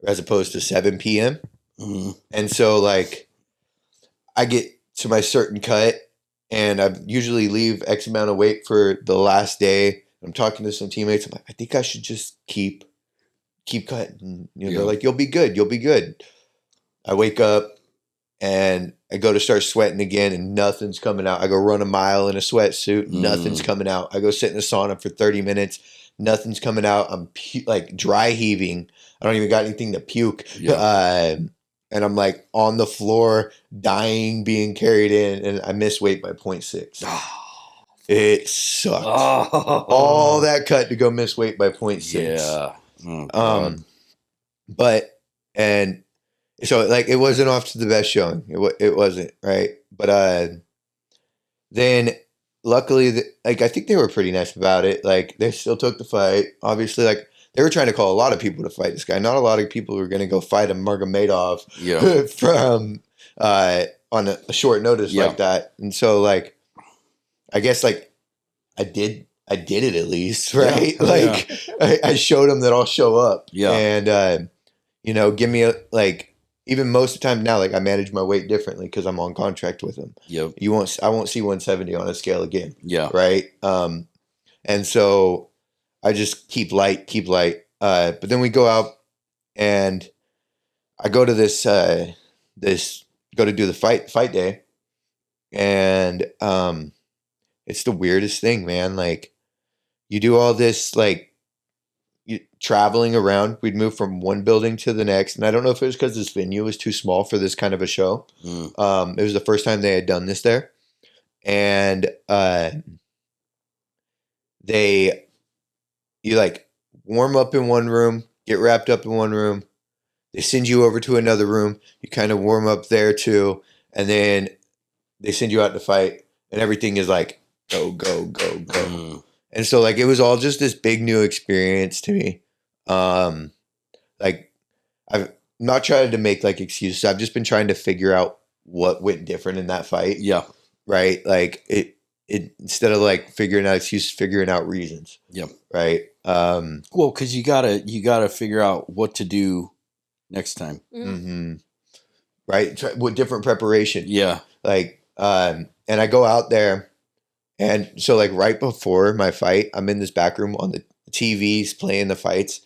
[SPEAKER 4] as opposed to 7 p.m. And so like I get to my certain cut and I usually leave X amount of weight for the last day. I'm talking to some teammates. I'm like, I think I should just keep cutting. They're like, you'll be good. I wake up and I go to start sweating again and nothing's coming out. I go run a mile in a sweatsuit. Nothing's coming out. I go sit in the sauna for 30 minutes. Nothing's coming out. I'm like dry heaving. I don't even got anything to puke.
[SPEAKER 3] Yeah.
[SPEAKER 4] And I'm like on the floor, dying, being carried in, and I missed weight by 0.6. It sucked. All that cut to go miss weight by 0.6.
[SPEAKER 3] Yeah. Oh,
[SPEAKER 4] And so like it wasn't off to the best showing. It wasn't, right? But then luckily, like I think they were pretty nice about it. Like they still took the fight. Obviously, like they were trying to call a lot of people to fight this guy. Not a lot of people were going to go fight a Magomedov from on a short notice like that. And so like, I guess like I did it at least, right? I showed them that I'll show up. Yeah. And give me even most of the time now, like I manage my weight differently because I'm on contract with them.
[SPEAKER 3] Yep.
[SPEAKER 4] I won't see 170 on a scale again.
[SPEAKER 3] Yeah.
[SPEAKER 4] Right. And so I just keep light. But then we go out and I go to go to do the fight day. And it's the weirdest thing, man. Like you do all this, like you traveling around. We'd move from one building to the next. And I don't know if it was because this venue was too small for this kind of a show. It was the first time they had done this there. And you like warm up in one room, get wrapped up in one room. They send you over to another room. You kind of warm up there too. And then they send you out to fight and everything is like, go, go, go, go. And so like, it was all just this big new experience to me. Like I've not tried to make like excuses. I've just been trying to figure out what went different in that fight.
[SPEAKER 3] Yeah.
[SPEAKER 4] Right. Like it instead of like figuring out excuses, figuring out reasons.
[SPEAKER 3] Yep.
[SPEAKER 4] Right.
[SPEAKER 3] Well, because you gotta figure out what to do next time.
[SPEAKER 4] Mm-hmm. Right. With different preparation.
[SPEAKER 3] Yeah.
[SPEAKER 4] Like, and I go out there, and so like right before my fight, I'm in this back room on the TVs playing the fights,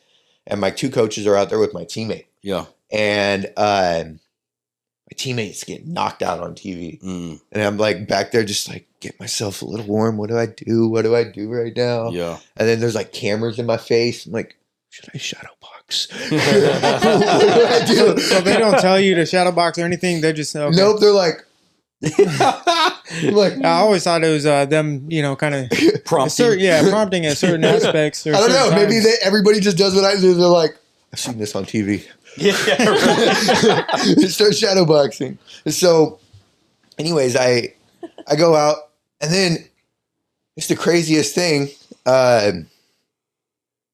[SPEAKER 4] and my 2 coaches are out there with my teammate.
[SPEAKER 3] Yeah.
[SPEAKER 4] And my teammates get knocked out on TV. And I'm like back there just like, get myself a little warm. What do I do? What do I do right now?
[SPEAKER 3] Yeah.
[SPEAKER 4] And then there's like cameras in my face. I'm like, should I shadow box? What do I do?
[SPEAKER 2] So they don't tell you to shadow box or anything. They just okay.
[SPEAKER 4] Nope. They're like, like
[SPEAKER 2] I always thought it was them, kind of
[SPEAKER 3] prompting.
[SPEAKER 2] prompting at certain aspects. Or
[SPEAKER 4] I don't know.
[SPEAKER 2] certain
[SPEAKER 4] Maybe
[SPEAKER 2] times.
[SPEAKER 4] everybody just does what I do. They're like, I've seen this on TV.
[SPEAKER 3] Yeah.
[SPEAKER 4] They start shadow boxing. So, anyways, I go out, and then it's the craziest thing.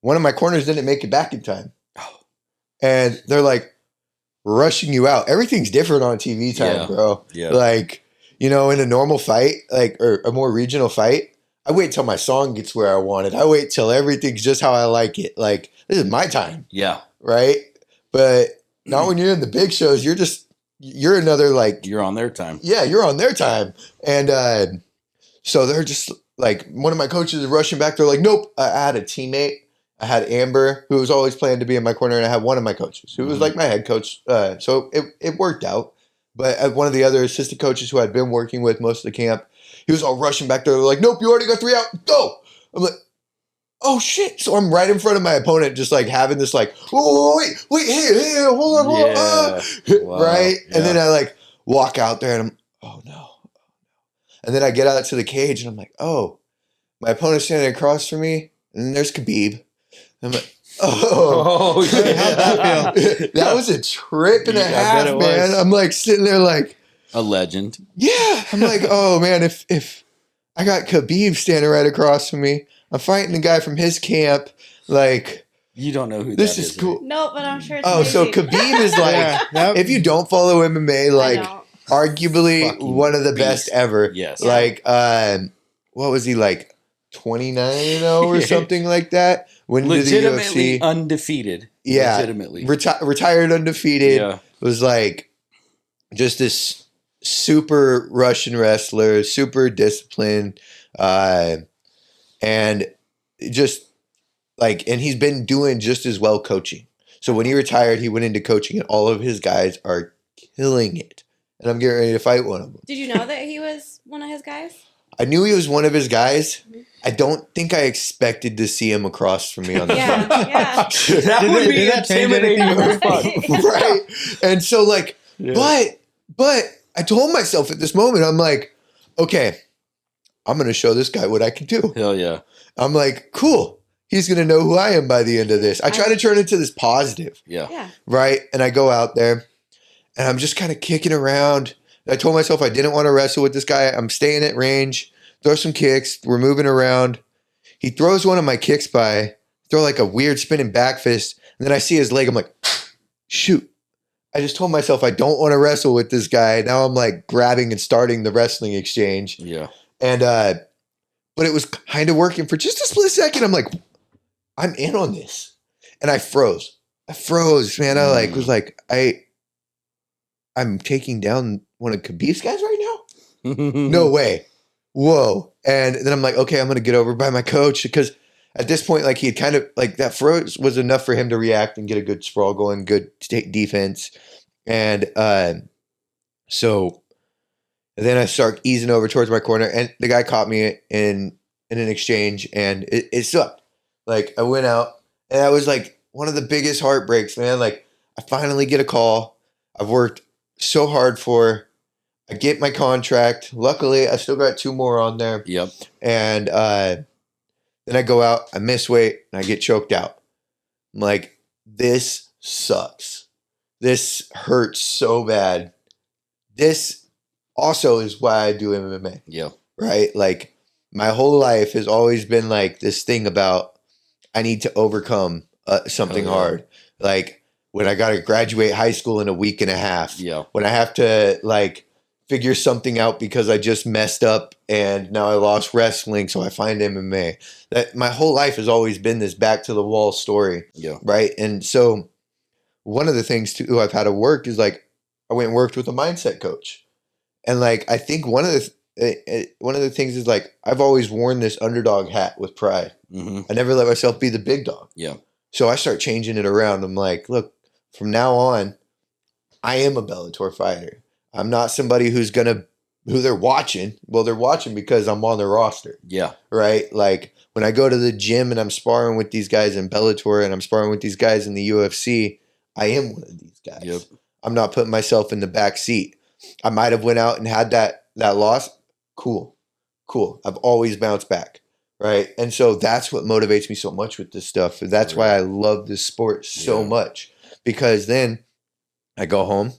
[SPEAKER 4] One of my corners didn't make it back in time, and they're like rushing you out. Everything's different on TV time, bro.
[SPEAKER 3] Yeah.
[SPEAKER 4] Like, in a normal fight, like or a more regional fight, I wait till my song gets where I want it. I wait till everything's just how I like it. Like, this is my time.
[SPEAKER 3] Yeah.
[SPEAKER 4] Right. But not when you're in the big shows. You're another like
[SPEAKER 3] You're on their time.
[SPEAKER 4] Yeah, you're on their time. And so they're just like, one of my coaches is rushing back. They're like, nope. I had a teammate. I had Amber, who was always planning to be in my corner, and I had one of my coaches who was like my head coach. So it worked out. But one of the other assistant coaches who I'd been working with most of the camp, he was all rushing back there. They're like, nope, you already got 3 out. Go. I'm like, oh shit. So I'm right in front of my opponent, just like having this like, oh, wait, hey, hold on.
[SPEAKER 3] Wow.
[SPEAKER 4] Right.
[SPEAKER 3] Yeah.
[SPEAKER 4] And then I like walk out there, and I'm, oh no. And then I get out to the cage, and I'm like, oh, my opponent's standing across from me, and then there's Khabib. I'm like, oh,
[SPEAKER 3] yeah.
[SPEAKER 2] How'd that feel?
[SPEAKER 4] That was a trip and a
[SPEAKER 3] Yeah, I
[SPEAKER 4] half,
[SPEAKER 3] bet it
[SPEAKER 4] man.
[SPEAKER 3] was.
[SPEAKER 4] I'm like sitting there like,
[SPEAKER 3] A legend.
[SPEAKER 4] yeah. I'm like, oh man, if I got Khabib standing right across from me, I'm fighting a guy from his camp, like,
[SPEAKER 3] You don't know who
[SPEAKER 4] this
[SPEAKER 3] that
[SPEAKER 4] is cool.
[SPEAKER 1] No, but I'm sure it's
[SPEAKER 4] Oh, so
[SPEAKER 1] amazing.
[SPEAKER 4] Khabib is like,
[SPEAKER 2] that-
[SPEAKER 4] if you don't follow MMA,
[SPEAKER 1] I
[SPEAKER 4] like
[SPEAKER 1] don't.
[SPEAKER 4] arguably
[SPEAKER 3] Fucking
[SPEAKER 4] one of the
[SPEAKER 3] beast.
[SPEAKER 4] best ever.
[SPEAKER 3] Yes.
[SPEAKER 4] Like, what was he like, 29-0 or something like that? When did the
[SPEAKER 3] Legitimately
[SPEAKER 4] UFC?
[SPEAKER 3] undefeated.
[SPEAKER 4] Yeah,
[SPEAKER 3] Legitimately.
[SPEAKER 4] retired undefeated.
[SPEAKER 3] Yeah.
[SPEAKER 4] Was like just this super Russian wrestler, super disciplined, and just like, and he's been doing just as well coaching. So when he retired, he went into coaching, and all of his guys are killing it. And I'm getting ready to fight one of them.
[SPEAKER 1] Did you know that he was one of his guys?
[SPEAKER 4] I knew he was one of his guys. I don't think I expected to see him across from me on the
[SPEAKER 1] Yeah,
[SPEAKER 4] fight.
[SPEAKER 1] yeah.
[SPEAKER 3] That
[SPEAKER 2] Did
[SPEAKER 3] would
[SPEAKER 2] that-
[SPEAKER 3] be
[SPEAKER 2] did that change
[SPEAKER 3] intimidating
[SPEAKER 2] anything?
[SPEAKER 3] as fuck.
[SPEAKER 4] Right. And so like,
[SPEAKER 3] Yeah.
[SPEAKER 4] but I told myself at this moment, I'm like, okay, I'm going to show this guy what I can do.
[SPEAKER 3] Hell yeah.
[SPEAKER 4] I'm like, cool. He's going to know who I am by the end of this. I try to turn into this positive,
[SPEAKER 3] Yeah.
[SPEAKER 1] Yeah.
[SPEAKER 4] right? And I go out there, and I'm just kind of kicking around. I told myself I didn't want to wrestle with this guy. I'm staying at range, throw some kicks. We're moving around. He throws one of my kicks by, throw like a weird spinning back fist. And then I see his leg. I'm like, shoot. I just told myself I don't want to wrestle with this guy. Now I'm like grabbing and starting the wrestling exchange.
[SPEAKER 3] Yeah.
[SPEAKER 4] And, but it was kind of working for just a split second. I'm like, I'm in on this. And I froze, man. I like, was like, I'm taking down one of Khabib's guys right now. No way. Whoa. And then I'm like, okay, I'm going to get over by my coach, because at this point, like, he had kind of like that froze was enough for him to react and get a good sprawl going, good defense. And so then I start easing over towards my corner, and the guy caught me in an exchange, and it sucked. Like, I went out, and that was like one of the biggest heartbreaks, man. Like, I finally get a call. I've worked so hard for. I get my contract. Luckily, I still got 2 more on there.
[SPEAKER 3] Yep.
[SPEAKER 4] And then I go out, I miss weight, and I get choked out. I'm like, this sucks. This hurts so bad. This also is why I do MMA,
[SPEAKER 3] Yeah.
[SPEAKER 4] right? Like, my whole life has always been like this thing about I need to overcome something
[SPEAKER 3] Oh, yeah.
[SPEAKER 4] hard. Like, when I got to graduate high school in a week and a half.
[SPEAKER 3] Yeah.
[SPEAKER 4] When I have to, like, figure something out because I just messed up and now I lost wrestling, so I find MMA. That my whole life has always been this back to the wall story,
[SPEAKER 3] Yeah.
[SPEAKER 4] right? And so one of the things too I've had to work is like I went and worked with a mindset coach, and like I think one of the things is like I've always worn this underdog hat with pride.
[SPEAKER 3] Mm-hmm.
[SPEAKER 4] I never let myself be the big dog.
[SPEAKER 3] Yeah.
[SPEAKER 4] So I start changing it around. I'm like, look, from now on, I am a Bellator fighter. I'm not somebody who they're watching. Well, they're watching because I'm on their roster,
[SPEAKER 3] Yeah.
[SPEAKER 4] right? Like when I go to the gym and I'm sparring with these guys in Bellator and I'm sparring with these guys in the UFC, I am one of these guys.
[SPEAKER 3] Yep.
[SPEAKER 4] I'm not putting myself in the back seat. I might have went out and had that loss. Cool. I've always bounced back, right? And so that's what motivates me so much with this stuff. That's why I love this sport so much, because then I go home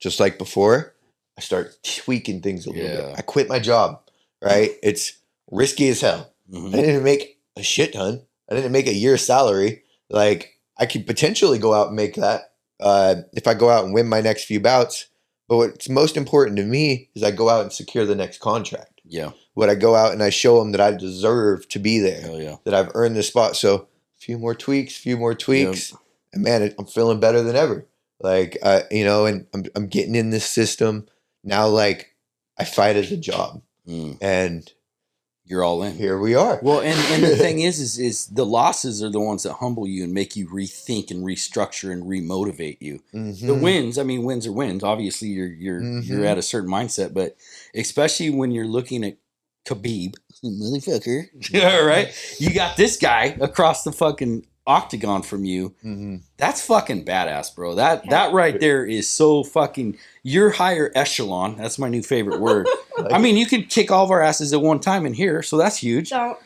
[SPEAKER 4] just like before. I start tweaking things a little bit. I quit my job, right? It's risky as hell.
[SPEAKER 3] Mm-hmm.
[SPEAKER 4] I didn't make a shit ton. I didn't make a year's salary. Like I could potentially go out and make that if I go out and win my next few bouts. But what's most important to me is I go out and secure the next contract.
[SPEAKER 3] Yeah.
[SPEAKER 4] When I go out and I show them that I deserve to be there,
[SPEAKER 3] Hell yeah.
[SPEAKER 4] that I've earned this spot. So a few more tweaks, and man, I'm feeling better than ever. Like, and I'm getting in this system now. Like I fight as a job, and
[SPEAKER 3] you're all in.
[SPEAKER 4] Here we are.
[SPEAKER 3] Well, and the thing is the losses are the ones that humble you and make you rethink and restructure and remotivate you.
[SPEAKER 4] Mm-hmm.
[SPEAKER 3] The wins, I mean, wins are wins. Obviously, you're at a certain mindset, but especially when you're looking at Khabib, motherfucker, right? You got this guy across the fucking octagon from you.
[SPEAKER 4] Mm-hmm.
[SPEAKER 3] That's fucking badass, bro. That right there is so fucking. You're higher echelon. That's my new favorite word. I mean, you can kick all of our asses at one time in here, so that's huge.
[SPEAKER 1] Don't.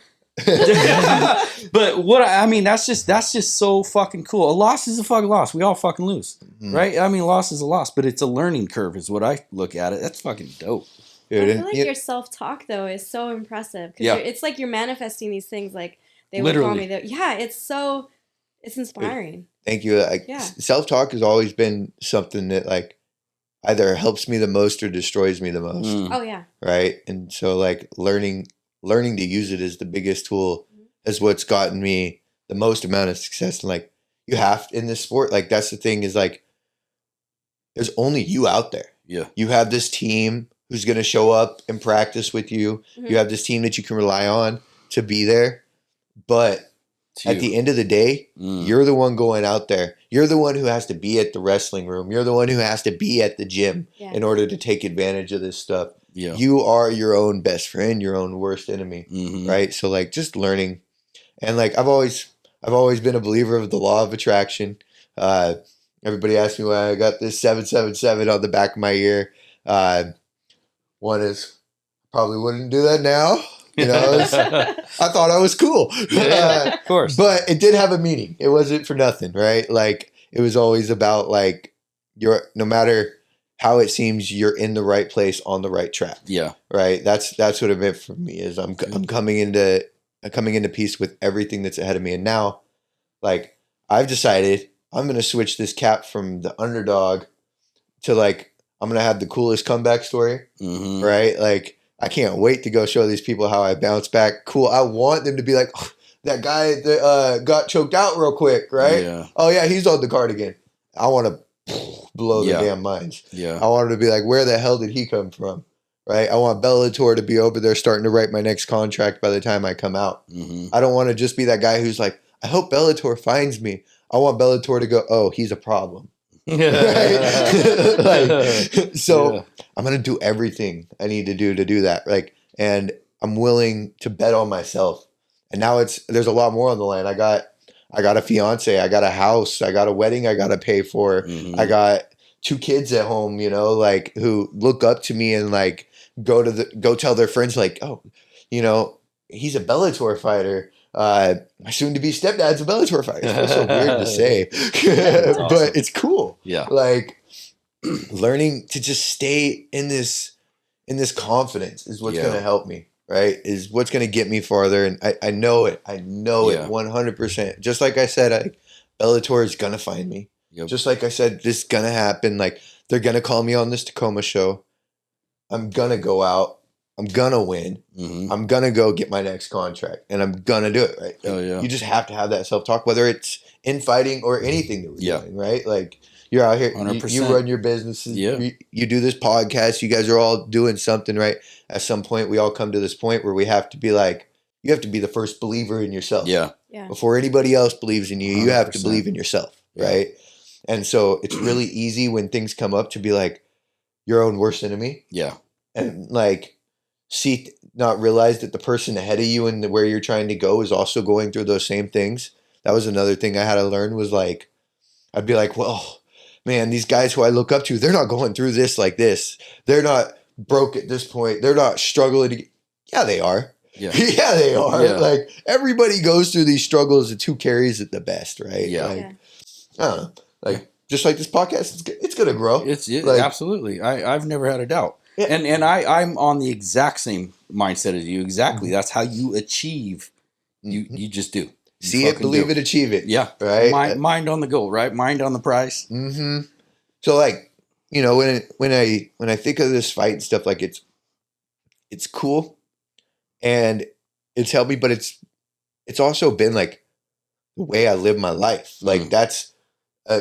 [SPEAKER 3] But what I mean, that's just so fucking cool. A loss is a fucking loss. We all fucking lose, right? I mean, loss is a loss, but it's a learning curve, is what I look at it. That's fucking dope.
[SPEAKER 4] Dude,
[SPEAKER 1] I feel like your self-talk though is so impressive because it's like you're manifesting these things. Like they would call me that. Yeah, it's inspiring.
[SPEAKER 4] Thank you. Self-talk has always been something that like either helps me the most or destroys me the most.
[SPEAKER 1] Oh yeah.
[SPEAKER 4] Right. And so like learning to use it as the biggest tool is what's gotten me the most amount of success. And like you have in this sport, like that's the thing is like there's only you out there.
[SPEAKER 3] Yeah.
[SPEAKER 4] You have this team who's going to show up and practice with you. Mm-hmm. You have this team that you can rely on to be there. But at the end of the day, you're the one going out there. You're the one who has to be at the wrestling room. You're the one who has to be at the gym in order to take advantage of this stuff.
[SPEAKER 3] Yeah.
[SPEAKER 4] You are your own best friend, your own worst enemy, right? So like just learning. And like I've always been a believer of the law of attraction. Everybody asks me why I got this 777 on the back of my ear. One is probably wouldn't do that now. You know, I thought I was cool.
[SPEAKER 3] Of course.
[SPEAKER 4] But it did have a meaning. It wasn't for nothing, right? Like it was always about like no matter how it seems, you're in the right place on the right track.
[SPEAKER 3] Yeah.
[SPEAKER 4] Right. That's what it meant for me is I'm coming into peace with everything that's ahead of me. And now like I've decided I'm going to switch this cap from the underdog to like, I'm going to have the coolest comeback story.
[SPEAKER 3] Mm-hmm.
[SPEAKER 4] Right. Like, I can't wait to go show these people how I bounce back. Cool. I want them to be like, oh, that guy that got choked out real quick, right?
[SPEAKER 3] Yeah.
[SPEAKER 4] Oh, yeah, he's on the card again. I want to blow their damn minds.
[SPEAKER 3] Yeah.
[SPEAKER 4] I want them to be like, where the hell did he come from? Right? I want Bellator to be over there starting to write my next contract by the time I come out.
[SPEAKER 3] Mm-hmm.
[SPEAKER 4] I don't want to just be that guy who's like, I hope Bellator finds me. I want Bellator to go, oh, he's a problem. I'm going to do everything I need to do that. Like, and I'm willing to bet on myself. And now there's a lot more on the line. I got a fiance, I got a house, I got a wedding I got to pay for.
[SPEAKER 3] Mm-hmm.
[SPEAKER 4] I got 2 kids at home, you know, like who look up to me and like go tell their friends like, oh, you know, he's a Bellator fighter. My soon-to-be stepdad's a Bellator fighter. It feels so weird to say, awesome. But it's cool.
[SPEAKER 3] Yeah,
[SPEAKER 4] like learning to just stay in this confidence is what's going to help me. Right, is what's going to get me farther, and I know it. I know it 100%. Just like I said, Bellator is going to find me. Yep. Just like I said, this is going to happen. Like they're going to call me on this Tacoma show. I'm going to go out. I'm going to win.
[SPEAKER 3] Mm-hmm.
[SPEAKER 4] I'm going to go get my next contract and I'm going to do it. Right. Like,
[SPEAKER 3] yeah.
[SPEAKER 4] You just have to have that self-talk, whether it's in fighting or anything that we're doing. Right. Like you're out here, you run your businesses.
[SPEAKER 3] Yeah.
[SPEAKER 4] You do this podcast. You guys are all doing something, right? At some point, we all come to this point where we have to be like, you have to be the first believer in yourself.
[SPEAKER 3] Yeah.
[SPEAKER 4] Before anybody else believes in you, 100%. You have to believe in yourself. Right.
[SPEAKER 3] Yeah.
[SPEAKER 4] And so it's really easy when things come up to be like your own worst enemy.
[SPEAKER 3] Yeah.
[SPEAKER 4] And like, not realize that the person ahead of you and where you're trying to go is also going through those same things. That was another thing I had to learn was like, I'd be like, well, man, these guys who I look up to, they're not going through this like this. They're not broke at this point. They're not struggling. Yeah, they are.
[SPEAKER 3] Yeah.
[SPEAKER 4] Yeah, they are.
[SPEAKER 3] Yeah.
[SPEAKER 4] Like everybody goes through these struggles. It's who carries it the best, right?
[SPEAKER 3] Yeah.
[SPEAKER 4] Like, I don't know. Like just like this podcast, it's gonna grow.
[SPEAKER 3] Like, absolutely. I've never had a doubt. Yeah. And I'm on the exact same mindset as you. Exactly. Mm-hmm. That's how you achieve. You just do.
[SPEAKER 4] See it, believe it, achieve it.
[SPEAKER 3] Yeah.
[SPEAKER 4] Right.
[SPEAKER 3] Mind on the goal, right? Mind on the prize.
[SPEAKER 4] Mm-hmm. So like, you know, when I think of this fight and stuff, like it's cool and it's helped me, but it's also been like the way I live my life. Like that's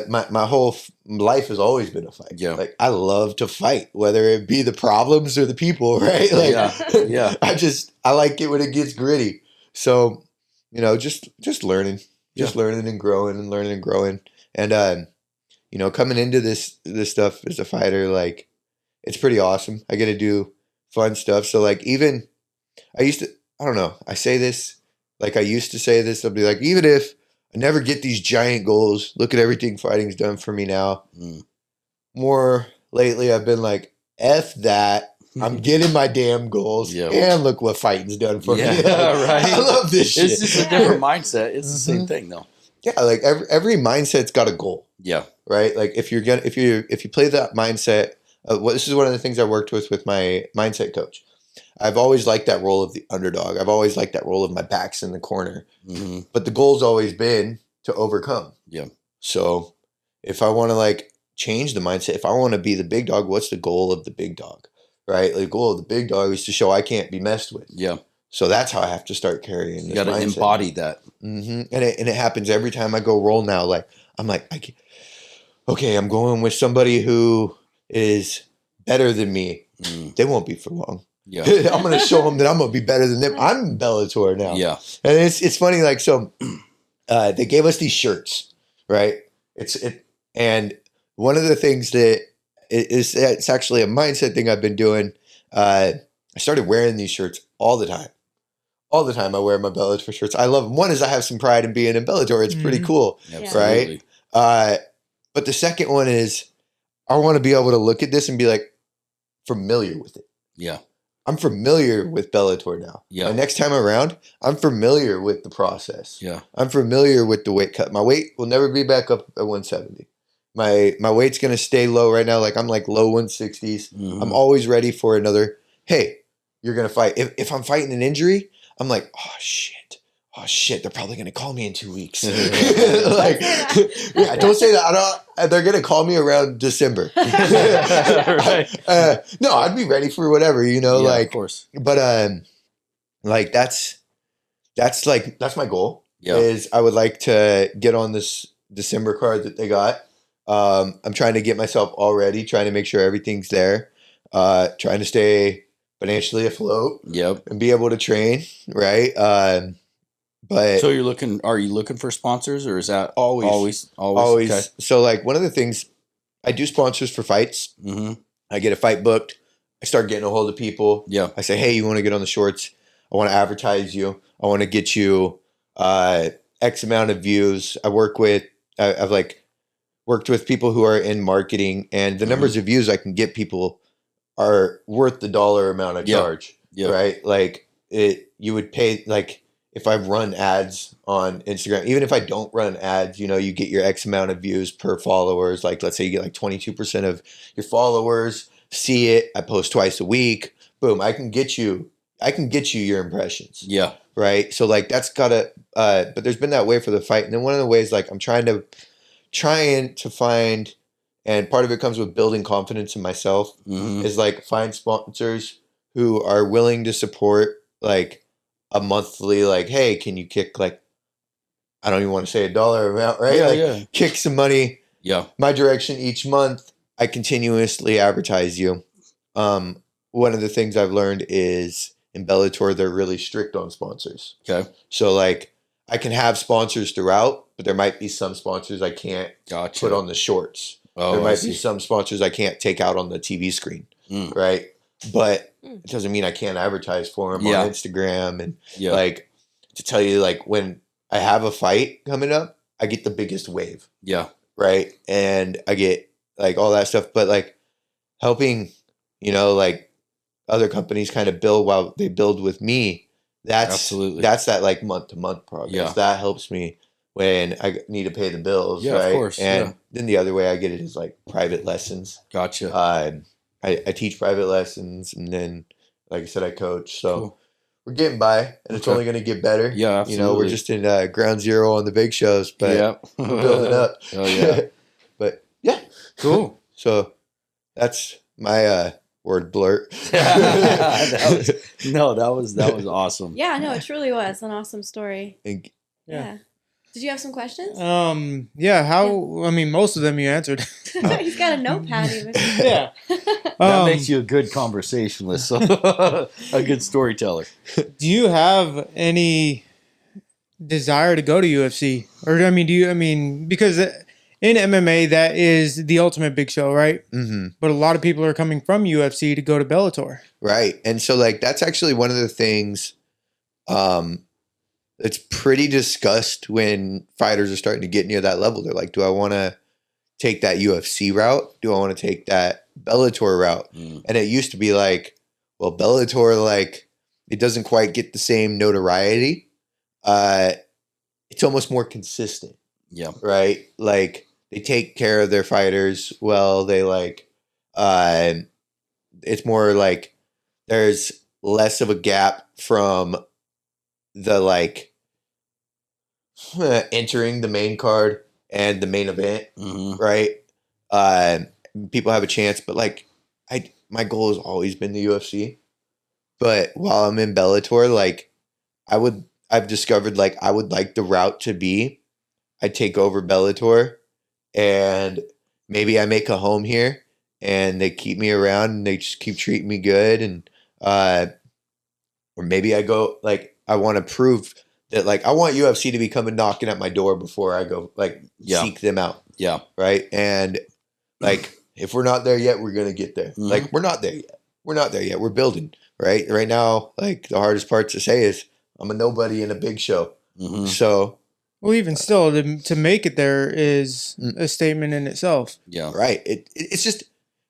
[SPEAKER 4] my whole life has always been a fight.
[SPEAKER 3] Yeah.
[SPEAKER 4] Like I love to fight, whether it be the problems or the people, right? Like,
[SPEAKER 3] yeah.
[SPEAKER 4] I like it when it gets gritty. So, you know, just learning, learning and growing and learning and growing. And, you know, coming into this stuff as a fighter, like it's pretty awesome. I get to do fun stuff. So like, even I don't know, I say this, like I used to say this, I'll be like, even if I never get these giant goals, look at everything fighting's done for me now. More lately, I've been like, F that. I'm getting my damn goals, and look what fighting's done for me.
[SPEAKER 3] Right.
[SPEAKER 4] I love this shit.
[SPEAKER 3] It's just a different mindset. It's the same thing, though.
[SPEAKER 4] Yeah, like every mindset's got a goal.
[SPEAKER 3] Yeah.
[SPEAKER 4] Right. Like if you play that mindset, this is one of the things I worked with my mindset coach. I've always liked that role of the underdog. I've always liked that role of my back's in the corner. Mm-hmm. But the goal's always been to overcome.
[SPEAKER 3] Yeah.
[SPEAKER 4] So if I want to like change the mindset, if I want to be the big dog, what's the goal of the big dog? Right? Like the goal of the big dog is to show I can't be messed with.
[SPEAKER 3] Yeah.
[SPEAKER 4] So that's how I have to start carrying this mindset.
[SPEAKER 3] You got to embody that.
[SPEAKER 4] Mm-hmm. And it happens every time I go roll now. Like I'm like, okay, I'm going with somebody who is better than me. They won't be for long.
[SPEAKER 3] Yeah.
[SPEAKER 4] I'm going to show them that I'm going to be better than them. I'm Bellator now.
[SPEAKER 3] Yeah.
[SPEAKER 4] And it's funny. Like, so, they gave us these shirts, right? And one of the things that it's actually a mindset thing I've been doing. I started wearing these shirts all the time. All the time I wear my Bellator shirts. I love them. One is I have some pride in being in Bellator. It's pretty cool.
[SPEAKER 3] Absolutely.
[SPEAKER 4] Right? But the second one is I want to be able to look at this and be like familiar with it.
[SPEAKER 3] Yeah.
[SPEAKER 4] I'm familiar with Bellator now.
[SPEAKER 3] Yeah.
[SPEAKER 4] My next time around, I'm familiar with the process.
[SPEAKER 3] Yeah.
[SPEAKER 4] I'm familiar with the weight cut. My weight will never be back up at 170. My weight's going to stay low right now. Like I'm like low 160s. Mm-hmm. I'm always ready for another, hey, you're going to fight. If I'm fighting an injury, I'm like, oh shit, they're probably going to call me in 2 weeks. Like, yeah, don't say that. They're going to call me around December.
[SPEAKER 3] Right.
[SPEAKER 4] No, I'd be ready for whatever, you know,
[SPEAKER 3] yeah,
[SPEAKER 4] like,
[SPEAKER 3] of course.
[SPEAKER 4] But, like that's my goal.
[SPEAKER 3] Yeah.
[SPEAKER 4] Is I would like to get on this December card that they got. I'm trying to get myself all ready, trying to make sure everything's there, trying to stay financially afloat.
[SPEAKER 3] Yep.
[SPEAKER 4] And be able to train. Right. But
[SPEAKER 3] so are you looking for sponsors or is that always?
[SPEAKER 4] Okay. So like one of the things I do sponsors for fights.
[SPEAKER 3] Mm-hmm.
[SPEAKER 4] I get a fight booked. I start getting a hold of people.
[SPEAKER 3] Yeah.
[SPEAKER 4] I say, hey, you want to get on the shorts? I want to advertise you. I want to get you X amount of views. I've like worked with people who are in marketing, and the numbers of views I can get people are worth the dollar amount I charge.
[SPEAKER 3] Yeah.
[SPEAKER 4] Right. Like you would pay, like if I run ads on Instagram, even if I don't run ads, you know, you get your X amount of views per followers. Like, let's say you get like 22% of your followers see it. I post twice a week. Boom. I can get you your impressions.
[SPEAKER 3] Yeah.
[SPEAKER 4] Right. So like that's gotta, but there's been that way for the fight. And then one of the ways, like I'm trying to find And part of it comes with building confidence in myself is like find sponsors who are willing to support like a monthly, like, hey, can you kick like, I don't even want to say a dollar amount, right? Like kick some money my direction each month. I continuously advertise you. One of the things I've learned is in Bellator, they're really strict on sponsors.
[SPEAKER 3] Okay.
[SPEAKER 4] So like I can have sponsors throughout, but there might be some sponsors I can't put on the shorts. There might be some sponsors I can't take out on the TV screen, right? But it doesn't mean I can't advertise for them on Instagram. And like to tell you, like when I have a fight coming up, I get the biggest wave.
[SPEAKER 3] Yeah.
[SPEAKER 4] Right. And I get like all that stuff, but like helping, you know, like other companies kind of build while they build with me. That's that like month to month progress. Yeah. That helps me when I need to pay the bills.
[SPEAKER 3] Yeah,
[SPEAKER 4] right?
[SPEAKER 3] Of course.
[SPEAKER 4] And then the other way I get it is like private lessons.
[SPEAKER 3] Gotcha.
[SPEAKER 4] I teach private lessons, and then, like I said, I coach. So we're getting by, and it's only going to get better.
[SPEAKER 3] Yeah, absolutely.
[SPEAKER 4] You know, we're just in ground zero on the big shows, but we're building up.
[SPEAKER 3] Oh, yeah.
[SPEAKER 4] But, yeah.
[SPEAKER 3] Cool.
[SPEAKER 4] So that's my word blurt.
[SPEAKER 3] that was awesome.
[SPEAKER 1] Yeah, no, it truly was an awesome story.
[SPEAKER 2] Yeah.
[SPEAKER 1] Did you have some questions?
[SPEAKER 2] I mean, most of them you answered.
[SPEAKER 1] He's got a notepad even.
[SPEAKER 2] Yeah.
[SPEAKER 3] That makes you a good conversationalist, a good storyteller.
[SPEAKER 2] Do you have any desire to go to UFC? Or, I mean, because in MMA, that is the ultimate big show, right?
[SPEAKER 4] Mm-hmm.
[SPEAKER 2] But a lot of people are coming from UFC to go to Bellator.
[SPEAKER 4] Right. And so, like, that's actually one of the things it's pretty discussed when fighters are starting to get near that level. They're like, do I want to take that UFC route? Do I want to take that Bellator route? And it used to be like, well, Bellator, like, it doesn't quite get the same notoriety. It's almost more consistent.
[SPEAKER 3] Yeah.
[SPEAKER 4] Right? Like, they take care of their fighters well. They, like, it's more like there's less of a gap from the, like, entering the main card and the main event, right? People have a chance, but like my goal has always been the UFC. But while I'm in Bellator, like I've discovered like I would like the route to be I take over Bellator and maybe I make a home here and they keep me around and they just keep treating me good, and or maybe I go like I want to prove that, like, I want UFC to be coming knocking at my door before I go, like, seek them out.
[SPEAKER 3] Yeah.
[SPEAKER 4] Right? And, like, if we're not there yet, we're going to get there. Like, we're not there yet. We're not there yet. We're building, right? Right now, like, the hardest part to say is I'm a nobody in a big show. So.
[SPEAKER 2] Well, even still, to make it there is a statement in itself.
[SPEAKER 4] Yeah. Right. It's just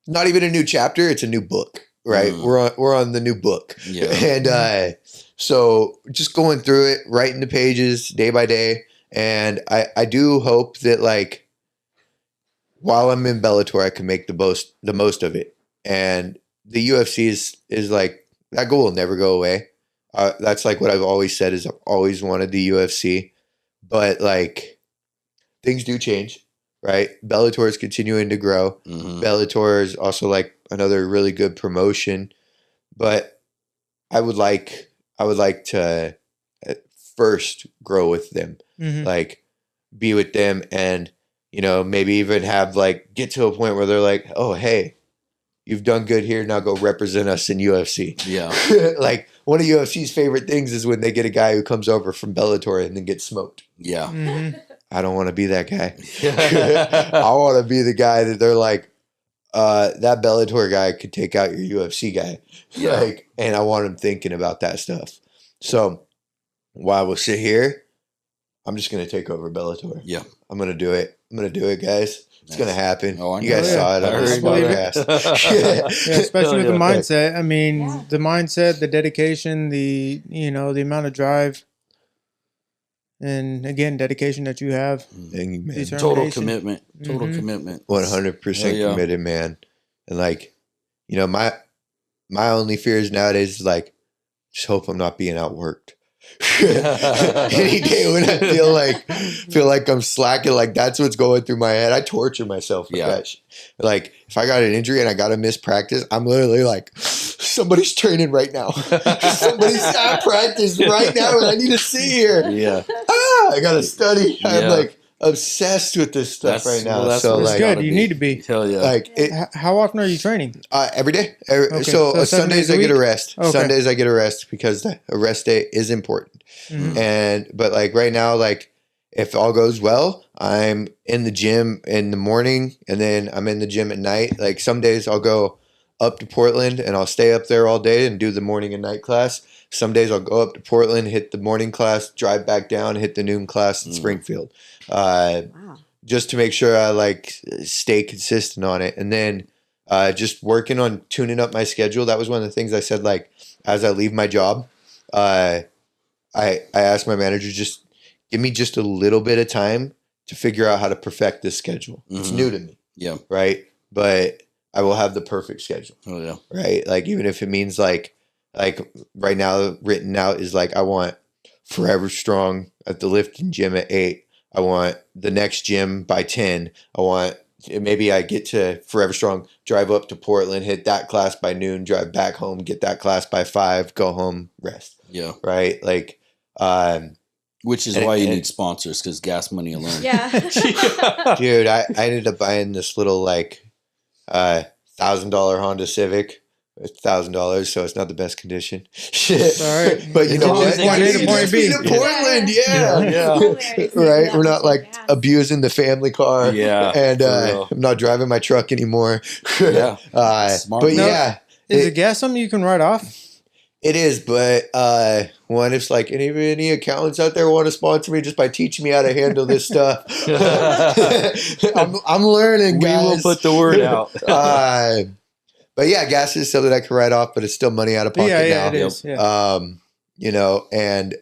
[SPEAKER 4] not even a new chapter. It's a new book, right? We're on the new book.
[SPEAKER 3] Yeah.
[SPEAKER 4] And, so just going through it, writing the pages day by day. And I do hope that, like, while I'm in Bellator, I can make the most of it. And the UFC is like, that goal will never go away. That's like what I've always said is I've always wanted the UFC. But, like, things do change, right? Bellator is continuing to grow. Bellator is also, like, another really good promotion. But I would like to at first grow with them, like be with them, and, you know, maybe even have like get to a point where they're like, oh, hey, you've done good here. Now go represent us in UFC. Yeah. Like one of UFC's favorite things is when they get a guy who comes over from Bellator and then gets smoked. Yeah. I don't want to be that guy. I want to be the guy that they're like, that Bellator guy could take out your UFC guy. Yeah. Like, and I want him thinking about that stuff. So while we'll sit here, I'm just going to take over Bellator. Yeah. I'm going to do it. Guys. It's going to happen. Oh, you guys saw it. I heard
[SPEAKER 2] especially with the mindset. I mean, the mindset, the dedication, the amount of drive. And again, dedication that you have.
[SPEAKER 3] Total commitment.
[SPEAKER 4] 100% committed, man. And like, my only fears nowadays is like, just hope I'm not being outworked. Any day when I feel like I'm slacking, like that's what's going through my head. I torture myself with that shit. Like if I got an injury and I got to miss practice, I'm literally like, somebody's training right now. Somebody's at practice right now and I need to see here.
[SPEAKER 3] Yeah.
[SPEAKER 4] I got to study. Yeah. I'm like obsessed with this stuff right now.
[SPEAKER 3] Well,
[SPEAKER 4] so
[SPEAKER 2] that's
[SPEAKER 4] like,
[SPEAKER 2] good. You need to be.
[SPEAKER 3] Hell yeah.
[SPEAKER 4] Like
[SPEAKER 2] how often are you training?
[SPEAKER 4] Every day.
[SPEAKER 2] Okay.
[SPEAKER 4] So Sundays I get a rest.
[SPEAKER 2] Okay.
[SPEAKER 4] Sundays I get a rest because a rest day is important. But like right now, like if all goes well, I'm in the gym in the morning and then I'm in the gym at night. Like some days I'll go up to Portland and I'll stay up there all day and do the morning and night class. Some days I'll go up to Portland, hit the morning class, drive back down, hit the noon class in Springfield. Just to make sure I like stay consistent on it. And then just working on tuning up my schedule. That was one of the things I said, like, as I leave my job, I asked my manager, just give me just a little bit of time to figure out how to perfect this schedule. It's new to me.
[SPEAKER 3] Yeah.
[SPEAKER 4] Right. But I will have the perfect schedule.
[SPEAKER 3] Oh yeah.
[SPEAKER 4] Right. Like even if it means like right now written out is like, I want Forever Strong at the lifting gym at 8. I want the next gym by 10. I want, maybe I get to Forever Strong, drive up to Portland, hit that class by noon, drive back home, get that class by 5, go home, rest.
[SPEAKER 3] Yeah.
[SPEAKER 4] Right. Like,
[SPEAKER 3] which is why you need sponsors, because gas money alone.
[SPEAKER 1] Yeah.
[SPEAKER 4] Dude, I ended up buying this little like $1,000 Honda Civic. $1,000, so it's not the best condition. Shit,
[SPEAKER 2] all right.
[SPEAKER 4] But you know what?
[SPEAKER 2] Point A to point B.
[SPEAKER 4] To Portland, yeah. Right. We're not like abusing the family car.
[SPEAKER 3] Yeah.
[SPEAKER 4] And I'm not driving my truck anymore.
[SPEAKER 3] Yeah.
[SPEAKER 4] Smart. But yeah,
[SPEAKER 2] is the gas something you can write off?
[SPEAKER 4] It is, but one, if like any accountants out there want to sponsor me just by teaching me how to handle this stuff, I'm learning, guys.
[SPEAKER 3] We will put the word out.
[SPEAKER 4] But yeah, gas is something I can write off, but it's still money out of pocket now.
[SPEAKER 2] Yeah, it is. Yeah.
[SPEAKER 4] You know, and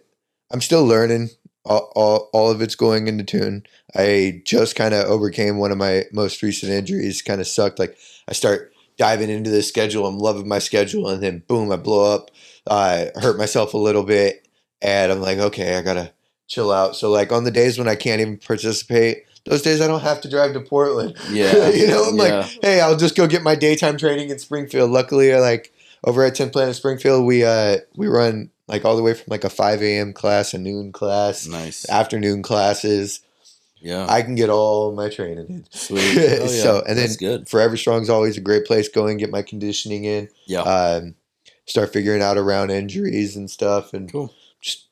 [SPEAKER 4] I'm still learning. All of it's going into tune. I just kind of overcame one of my most recent injuries. Kind of sucked. Like I start diving into this schedule. I'm loving my schedule, and then boom, I blow up. I hurt myself a little bit, and I'm like, okay, I gotta chill out. So like on the days when I can't even participate, those days I don't have to drive to Portland.
[SPEAKER 3] Yeah.
[SPEAKER 4] You know, I'm like, hey, I'll just go get my daytime training in Springfield. Luckily, I like over at 10 Planet Springfield, we run like all the way from like a 5 a.m. class, a noon class,
[SPEAKER 3] nice
[SPEAKER 4] afternoon classes.
[SPEAKER 3] Yeah.
[SPEAKER 4] I can get all my training in.
[SPEAKER 3] Sweet. Oh, yeah.
[SPEAKER 4] So, and then
[SPEAKER 3] that's good.
[SPEAKER 4] Forever Strong is always a great place. Go and get my conditioning in.
[SPEAKER 3] Yeah.
[SPEAKER 4] Start figuring out around injuries and stuff, and
[SPEAKER 3] cool.
[SPEAKER 4] Just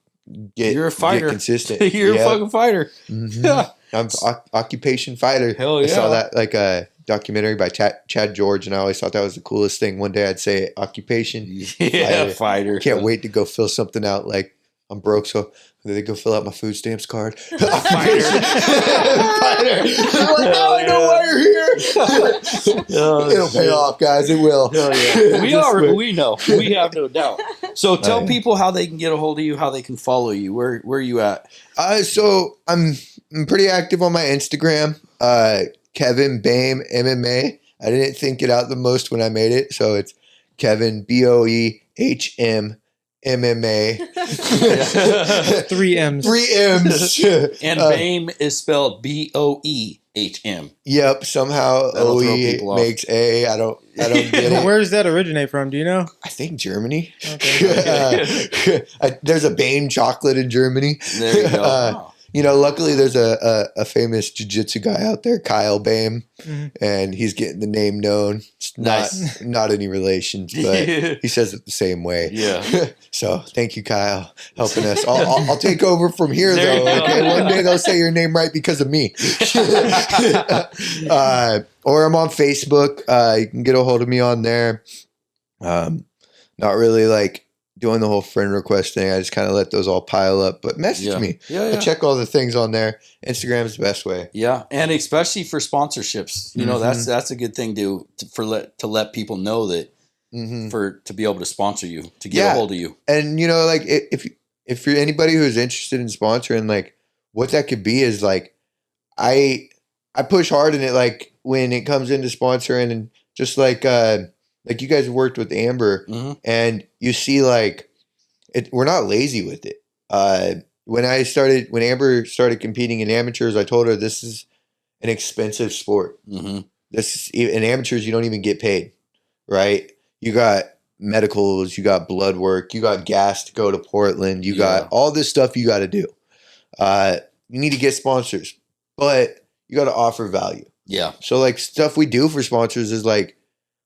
[SPEAKER 4] you're
[SPEAKER 3] a fighter.
[SPEAKER 4] Get consistent.
[SPEAKER 3] You're a fucking fighter.
[SPEAKER 4] Mm-hmm. Yeah. I'm occupation fighter.
[SPEAKER 3] Hell yeah.
[SPEAKER 4] I saw that like a documentary by Chad George, and I always thought that was the coolest thing. One day I'd say occupation.
[SPEAKER 3] Yeah, fighter.
[SPEAKER 4] Can't wait to go fill something out. Like I'm broke, so they go fill out my food stamps card. Fighter.
[SPEAKER 3] Fighter.
[SPEAKER 4] Like, now I know why you're here. It'll pay off, guys. It will.
[SPEAKER 3] Hell yeah. We know. We have no doubt. So tell people how they can get a hold of you, how they can follow you. Where are you at?
[SPEAKER 4] So I'm pretty active on my Instagram. Kevin Boehm MMA. I didn't think it out the most when I made it, so it's Kevin Boehm MMA.
[SPEAKER 2] 3 M's.
[SPEAKER 4] 3 M's.
[SPEAKER 3] And Boehm is spelled Boehm.
[SPEAKER 4] Yep. Somehow OE makes A. I don't get it.
[SPEAKER 2] Where does that originate from? Do you know?
[SPEAKER 4] I think Germany.
[SPEAKER 3] Okay.
[SPEAKER 4] There's a Boehm chocolate in Germany.
[SPEAKER 3] There you go. Wow.
[SPEAKER 4] You know, luckily there's a famous jiu-jitsu guy out there, Kyle Boehm, and he's getting the name known. It's not any relations, but he says it the same way.
[SPEAKER 3] Yeah.
[SPEAKER 4] So thank you, Kyle, helping us. I'll take over from here, though. Okay, one day they'll say your name right because of me. Or I'm on Facebook. You can get a hold of me on there. Not really like doing the whole friend request thing. I just kind of let those all pile up, but message me. I check all the things on there. Instagram is the best way.
[SPEAKER 3] Yeah. And especially for sponsorships, you know, that's a good thing to let people know that to be able to sponsor you, to get a hold of you.
[SPEAKER 4] And you know, like if you're anybody who's interested in sponsoring, like what that could be is like, I push hard in it. Like when it comes into sponsoring and just like you guys worked with Amber and you see like we're not lazy with it. when Amber started competing in amateurs, I told her this is an expensive sport.
[SPEAKER 3] Mm-hmm.
[SPEAKER 4] In amateurs, you don't even get paid, right? You got medicals, you got blood work, you got gas to go to Portland, you got all this stuff you got to do. You need to get sponsors, but you got to offer value.
[SPEAKER 3] Yeah.
[SPEAKER 4] So like stuff we do for sponsors is like,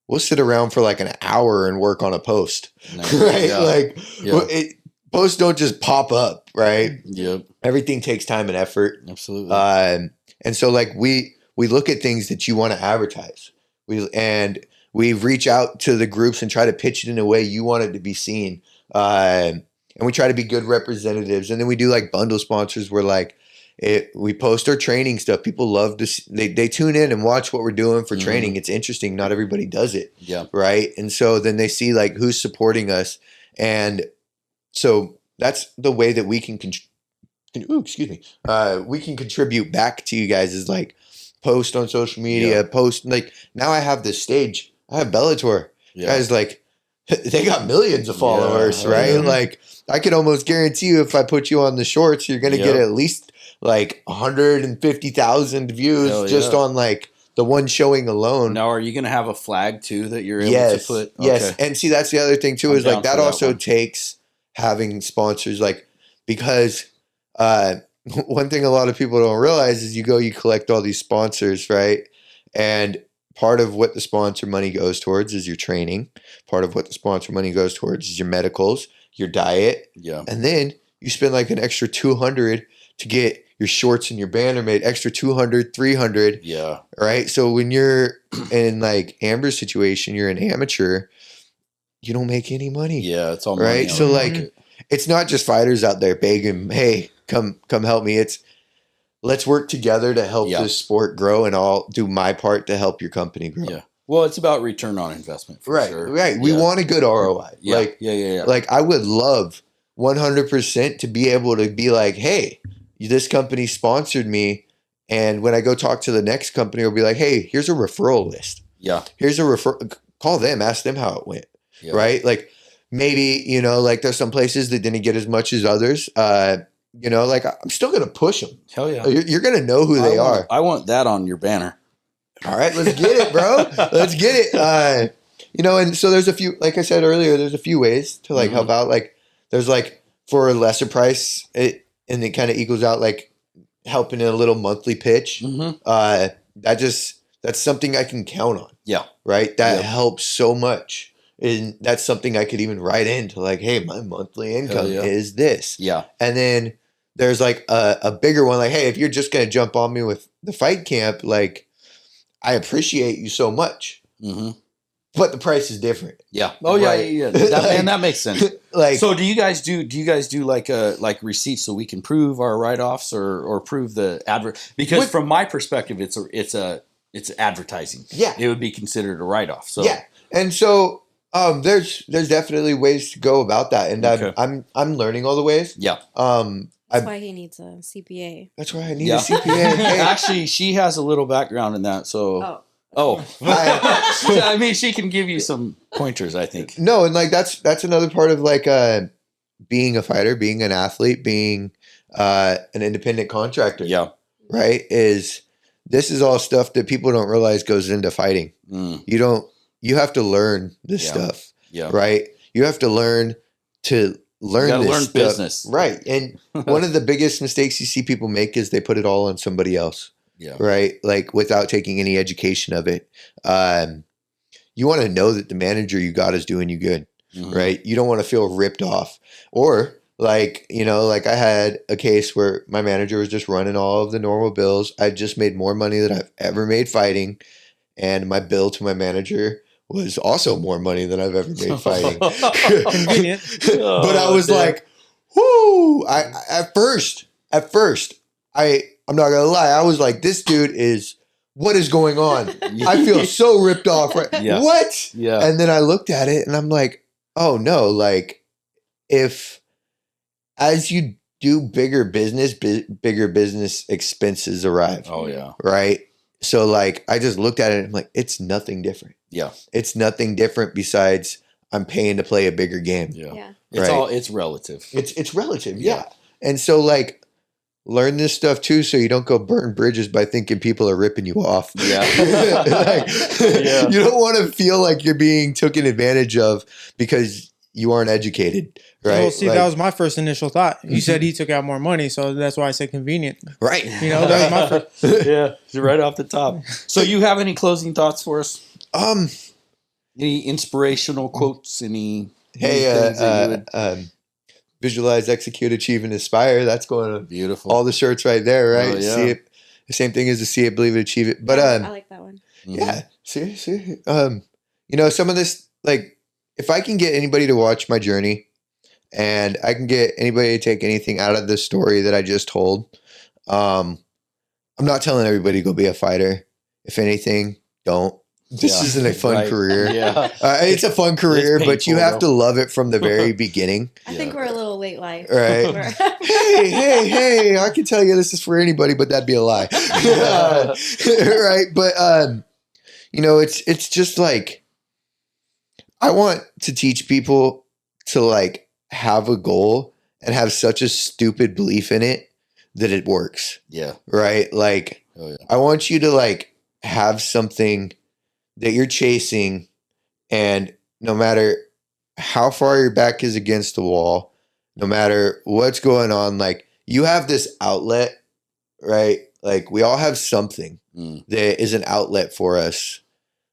[SPEAKER 4] we'll sit around for like an hour and work on a post,
[SPEAKER 3] Nice.
[SPEAKER 4] right?
[SPEAKER 3] Yeah.
[SPEAKER 4] Like posts don't just pop up, right?
[SPEAKER 3] Yep.
[SPEAKER 4] Everything takes time and effort.
[SPEAKER 3] Absolutely.
[SPEAKER 4] And so like we look at things that you want to advertise. We reach out to the groups and try to pitch it in a way you want it to be seen. And we try to be good representatives. And then we do like bundle sponsors where like we post our training stuff. People love to they tune in and watch what we're doing for training. It's interesting. Not everybody does it.
[SPEAKER 3] Yeah.
[SPEAKER 4] Right. And so then they see like who's supporting us. And so that's the way that we can we can contribute back to you guys is like post on social media, post like now I have this stage. I have Bellator. Guys like they got millions of followers, right? Like I could almost guarantee you if I put you on the shorts, you're gonna get at least like 150,000 views just on like the one showing alone.
[SPEAKER 3] Now, are you gonna have a flag too that you're able to put?
[SPEAKER 4] Yes, and see that's the other thing too is like that also takes having sponsors like because one thing a lot of people don't realize is you collect all these sponsors, right? And part of what the sponsor money goes towards is your training. Part of what the sponsor money goes towards is your medicals, your diet.
[SPEAKER 3] Yeah.
[SPEAKER 4] And then you spend like an extra $200 to get your shorts and your banner made, extra $200, $300.
[SPEAKER 3] Yeah.
[SPEAKER 4] Right. So when you're in like Amber's situation, you're an amateur, you don't make any money.
[SPEAKER 3] Yeah. It's all
[SPEAKER 4] right.
[SPEAKER 3] money.
[SPEAKER 4] So like, it's not just fighters out there begging, hey, come help me. It's let's work together to help this sport grow, and I'll do my part to help your company grow.
[SPEAKER 3] Yeah. Well, it's about return on investment. For sure.
[SPEAKER 4] Right. We want a good ROI.
[SPEAKER 3] Yeah.
[SPEAKER 4] Like,
[SPEAKER 3] yeah.
[SPEAKER 4] Like I would love 100% to be able to be like, hey, this company sponsored me. And when I go talk to the next company, I'll be like, hey, here's a referral list.
[SPEAKER 3] Yeah.
[SPEAKER 4] Here's a call them, ask them how it went. Yeah. Right. Like maybe, like there's some places that didn't get as much as others. Like I'm still going to push them.
[SPEAKER 3] Hell yeah.
[SPEAKER 4] You're going to know who they are.
[SPEAKER 3] I want that on your banner.
[SPEAKER 4] All right, let's get it, bro. Let's get it. And so there's a few, like I said earlier, there's a few ways to like help out. Like there's like for a lesser price, and it kind of equals out like helping in a little monthly pitch. That's something I can count on.
[SPEAKER 3] Yeah.
[SPEAKER 4] Right. That helps so much. And that's something I could even write into like, hey, my monthly income is this.
[SPEAKER 3] Yeah.
[SPEAKER 4] And then there's like a bigger one, like, hey, if you're just going to jump on me with the fight camp, like, I appreciate you so much. But the price is different.
[SPEAKER 3] Yeah. Oh yeah. That makes sense.
[SPEAKER 4] Like,
[SPEAKER 3] so do you guys do like receipts so we can prove our write-offs or prove the advert? Because from my perspective, it's advertising.
[SPEAKER 4] Yeah.
[SPEAKER 3] It would be considered a write-off. So
[SPEAKER 4] yeah. And so there's definitely ways to go about that. And I'm learning all the ways.
[SPEAKER 3] Yeah.
[SPEAKER 1] That's why he needs a CPA.
[SPEAKER 4] That's why I need a CPA.
[SPEAKER 3] Actually, she has a little background in that. So I mean, she can give you some pointers, I think.
[SPEAKER 4] No, and like that's another part of like being a fighter, being an athlete, being an independent contractor.
[SPEAKER 3] Yeah.
[SPEAKER 4] Right? This is all stuff that people don't realize goes into fighting. You have to learn this stuff. Yeah. Right? You have to learn this stuff.
[SPEAKER 3] Business.
[SPEAKER 4] Right. And one of the biggest mistakes you see people make is they put it all on somebody else.
[SPEAKER 3] Yeah.
[SPEAKER 4] Right. Like without taking any education of it. You want to know that the manager you got is doing you good. Right. You don't want to feel ripped off. Or like, like I had a case where my manager was just running all of the normal bills. I just made more money than I've ever made fighting. And my bill to my manager was also more money than I've ever made fighting.
[SPEAKER 2] Convenient.
[SPEAKER 4] But I was like, whoo! At first, I'm not gonna lie, I was like, this dude what is going on? I feel so ripped off. Right?
[SPEAKER 3] Yeah.
[SPEAKER 4] What?
[SPEAKER 3] Yeah.
[SPEAKER 4] And then I looked at it and I'm like, oh no, like as you do bigger business expenses arrive.
[SPEAKER 3] Oh yeah.
[SPEAKER 4] Right. So like I just looked at it and I'm like, it's nothing different.
[SPEAKER 3] Yeah.
[SPEAKER 4] It's nothing different besides I'm paying to play a bigger game.
[SPEAKER 3] Yeah. It's relative.
[SPEAKER 4] It's relative. Yeah. And so like, learn this stuff too, so you don't go burn bridges by thinking people are ripping you off.
[SPEAKER 3] Yeah.
[SPEAKER 4] You don't want to feel like you're being taken advantage of because you aren't educated, right?
[SPEAKER 2] Well, see, that was my first initial thought. You said he took out more money, so that's why I said convenient.
[SPEAKER 4] Right.
[SPEAKER 2] You know, that was my first.
[SPEAKER 3] Yeah, right off the top. So you have any closing thoughts for us? Any inspirational quotes? Any things that you would...
[SPEAKER 4] Visualize, execute, achieve, and inspire. That's going on
[SPEAKER 3] beautiful.
[SPEAKER 4] All the shirts right there, right?
[SPEAKER 3] Oh, yeah.
[SPEAKER 4] See it. The same thing as to see it, believe it, achieve it. But
[SPEAKER 1] I like that one.
[SPEAKER 4] Yeah. See. You know, some of this, like, if I can get anybody to watch my journey, and I can get anybody to take anything out of this story that I just told, I'm not telling everybody to go be a fighter. If anything, don't. This isn't a fun career.
[SPEAKER 3] Yeah,
[SPEAKER 4] it's a fun career, but you have to love it from the very beginning.
[SPEAKER 1] I think we're a little late life.
[SPEAKER 4] Right. hey, I can tell you this is for anybody, but that'd be a lie. Right. But, you know, it's just like, I want to teach people to like have a goal and have such a stupid belief in it that it works.
[SPEAKER 3] Yeah.
[SPEAKER 4] Right. Like, I want you to like have something that you're chasing, and no matter how far your back is against the wall, no matter what's going on, like you have this outlet, right? Like we all have something that is an outlet for us.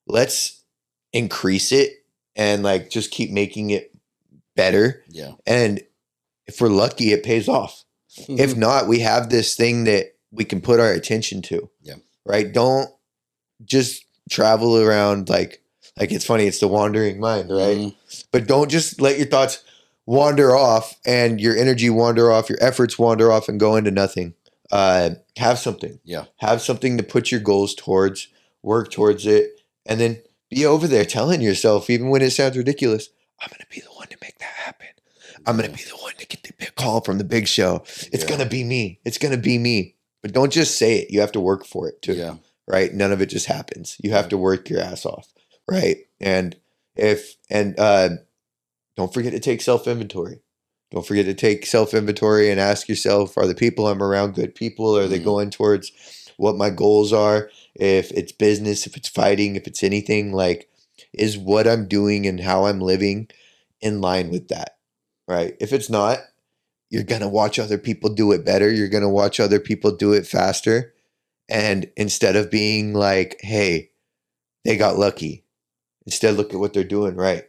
[SPEAKER 4] Let's increase it and like just keep making it better.
[SPEAKER 3] Yeah.
[SPEAKER 4] And if we're lucky, it pays off. If not, we have this thing that we can put our attention to.
[SPEAKER 3] Yeah.
[SPEAKER 4] Right. Don't just travel around like it's funny, it's the wandering mind, right? But don't just let your thoughts wander off and your energy wander off, your efforts wander off and go into nothing. Have something.
[SPEAKER 3] Yeah.
[SPEAKER 4] Have something to put your goals towards, work towards it, and then be over there telling yourself, even when it sounds ridiculous, I'm going to be the one to make that happen. I'm going to be the one to get the big call from the big show. It's going to be me. It's going to be me. But don't just say it. You have to work for it too.
[SPEAKER 3] Yeah.
[SPEAKER 4] Right? None of it just happens. You have to work your ass off. Right? And don't forget to take self-inventory. Don't forget to take self-inventory and ask yourself, are the people I'm around good people? Are they going towards what my goals are? If it's business, if it's fighting, if it's anything, like, is what I'm doing and how I'm living in line with that? Right? If it's not, you're going to watch other people do it better. You're going to watch other people do it faster. And instead of being like, hey, they got lucky, instead look at what they're doing right.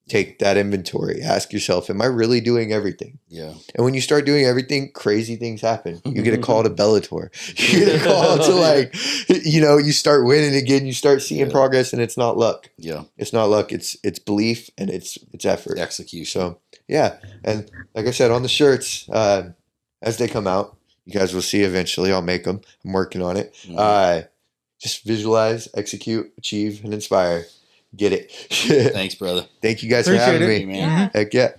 [SPEAKER 4] Take that inventory. Ask yourself, am I really doing everything?
[SPEAKER 3] Yeah.
[SPEAKER 4] And when you start doing everything, crazy things happen. You get a call to Bellator. You get a call to like, you know, you start winning again. You start seeing progress, and it's not luck.
[SPEAKER 3] Yeah.
[SPEAKER 4] It's not luck. It's belief and it's effort.
[SPEAKER 3] Execution.
[SPEAKER 4] So yeah. And like I said, on the shirts, as they come out, you guys will see eventually. I'll make them. I'm working on it. Just visualize, execute, achieve, and inspire. Get it.
[SPEAKER 3] Thanks, brother.
[SPEAKER 4] Thank you guys
[SPEAKER 2] Appreciate
[SPEAKER 4] for having
[SPEAKER 2] it.
[SPEAKER 4] me.
[SPEAKER 3] Man.
[SPEAKER 4] Heck yeah.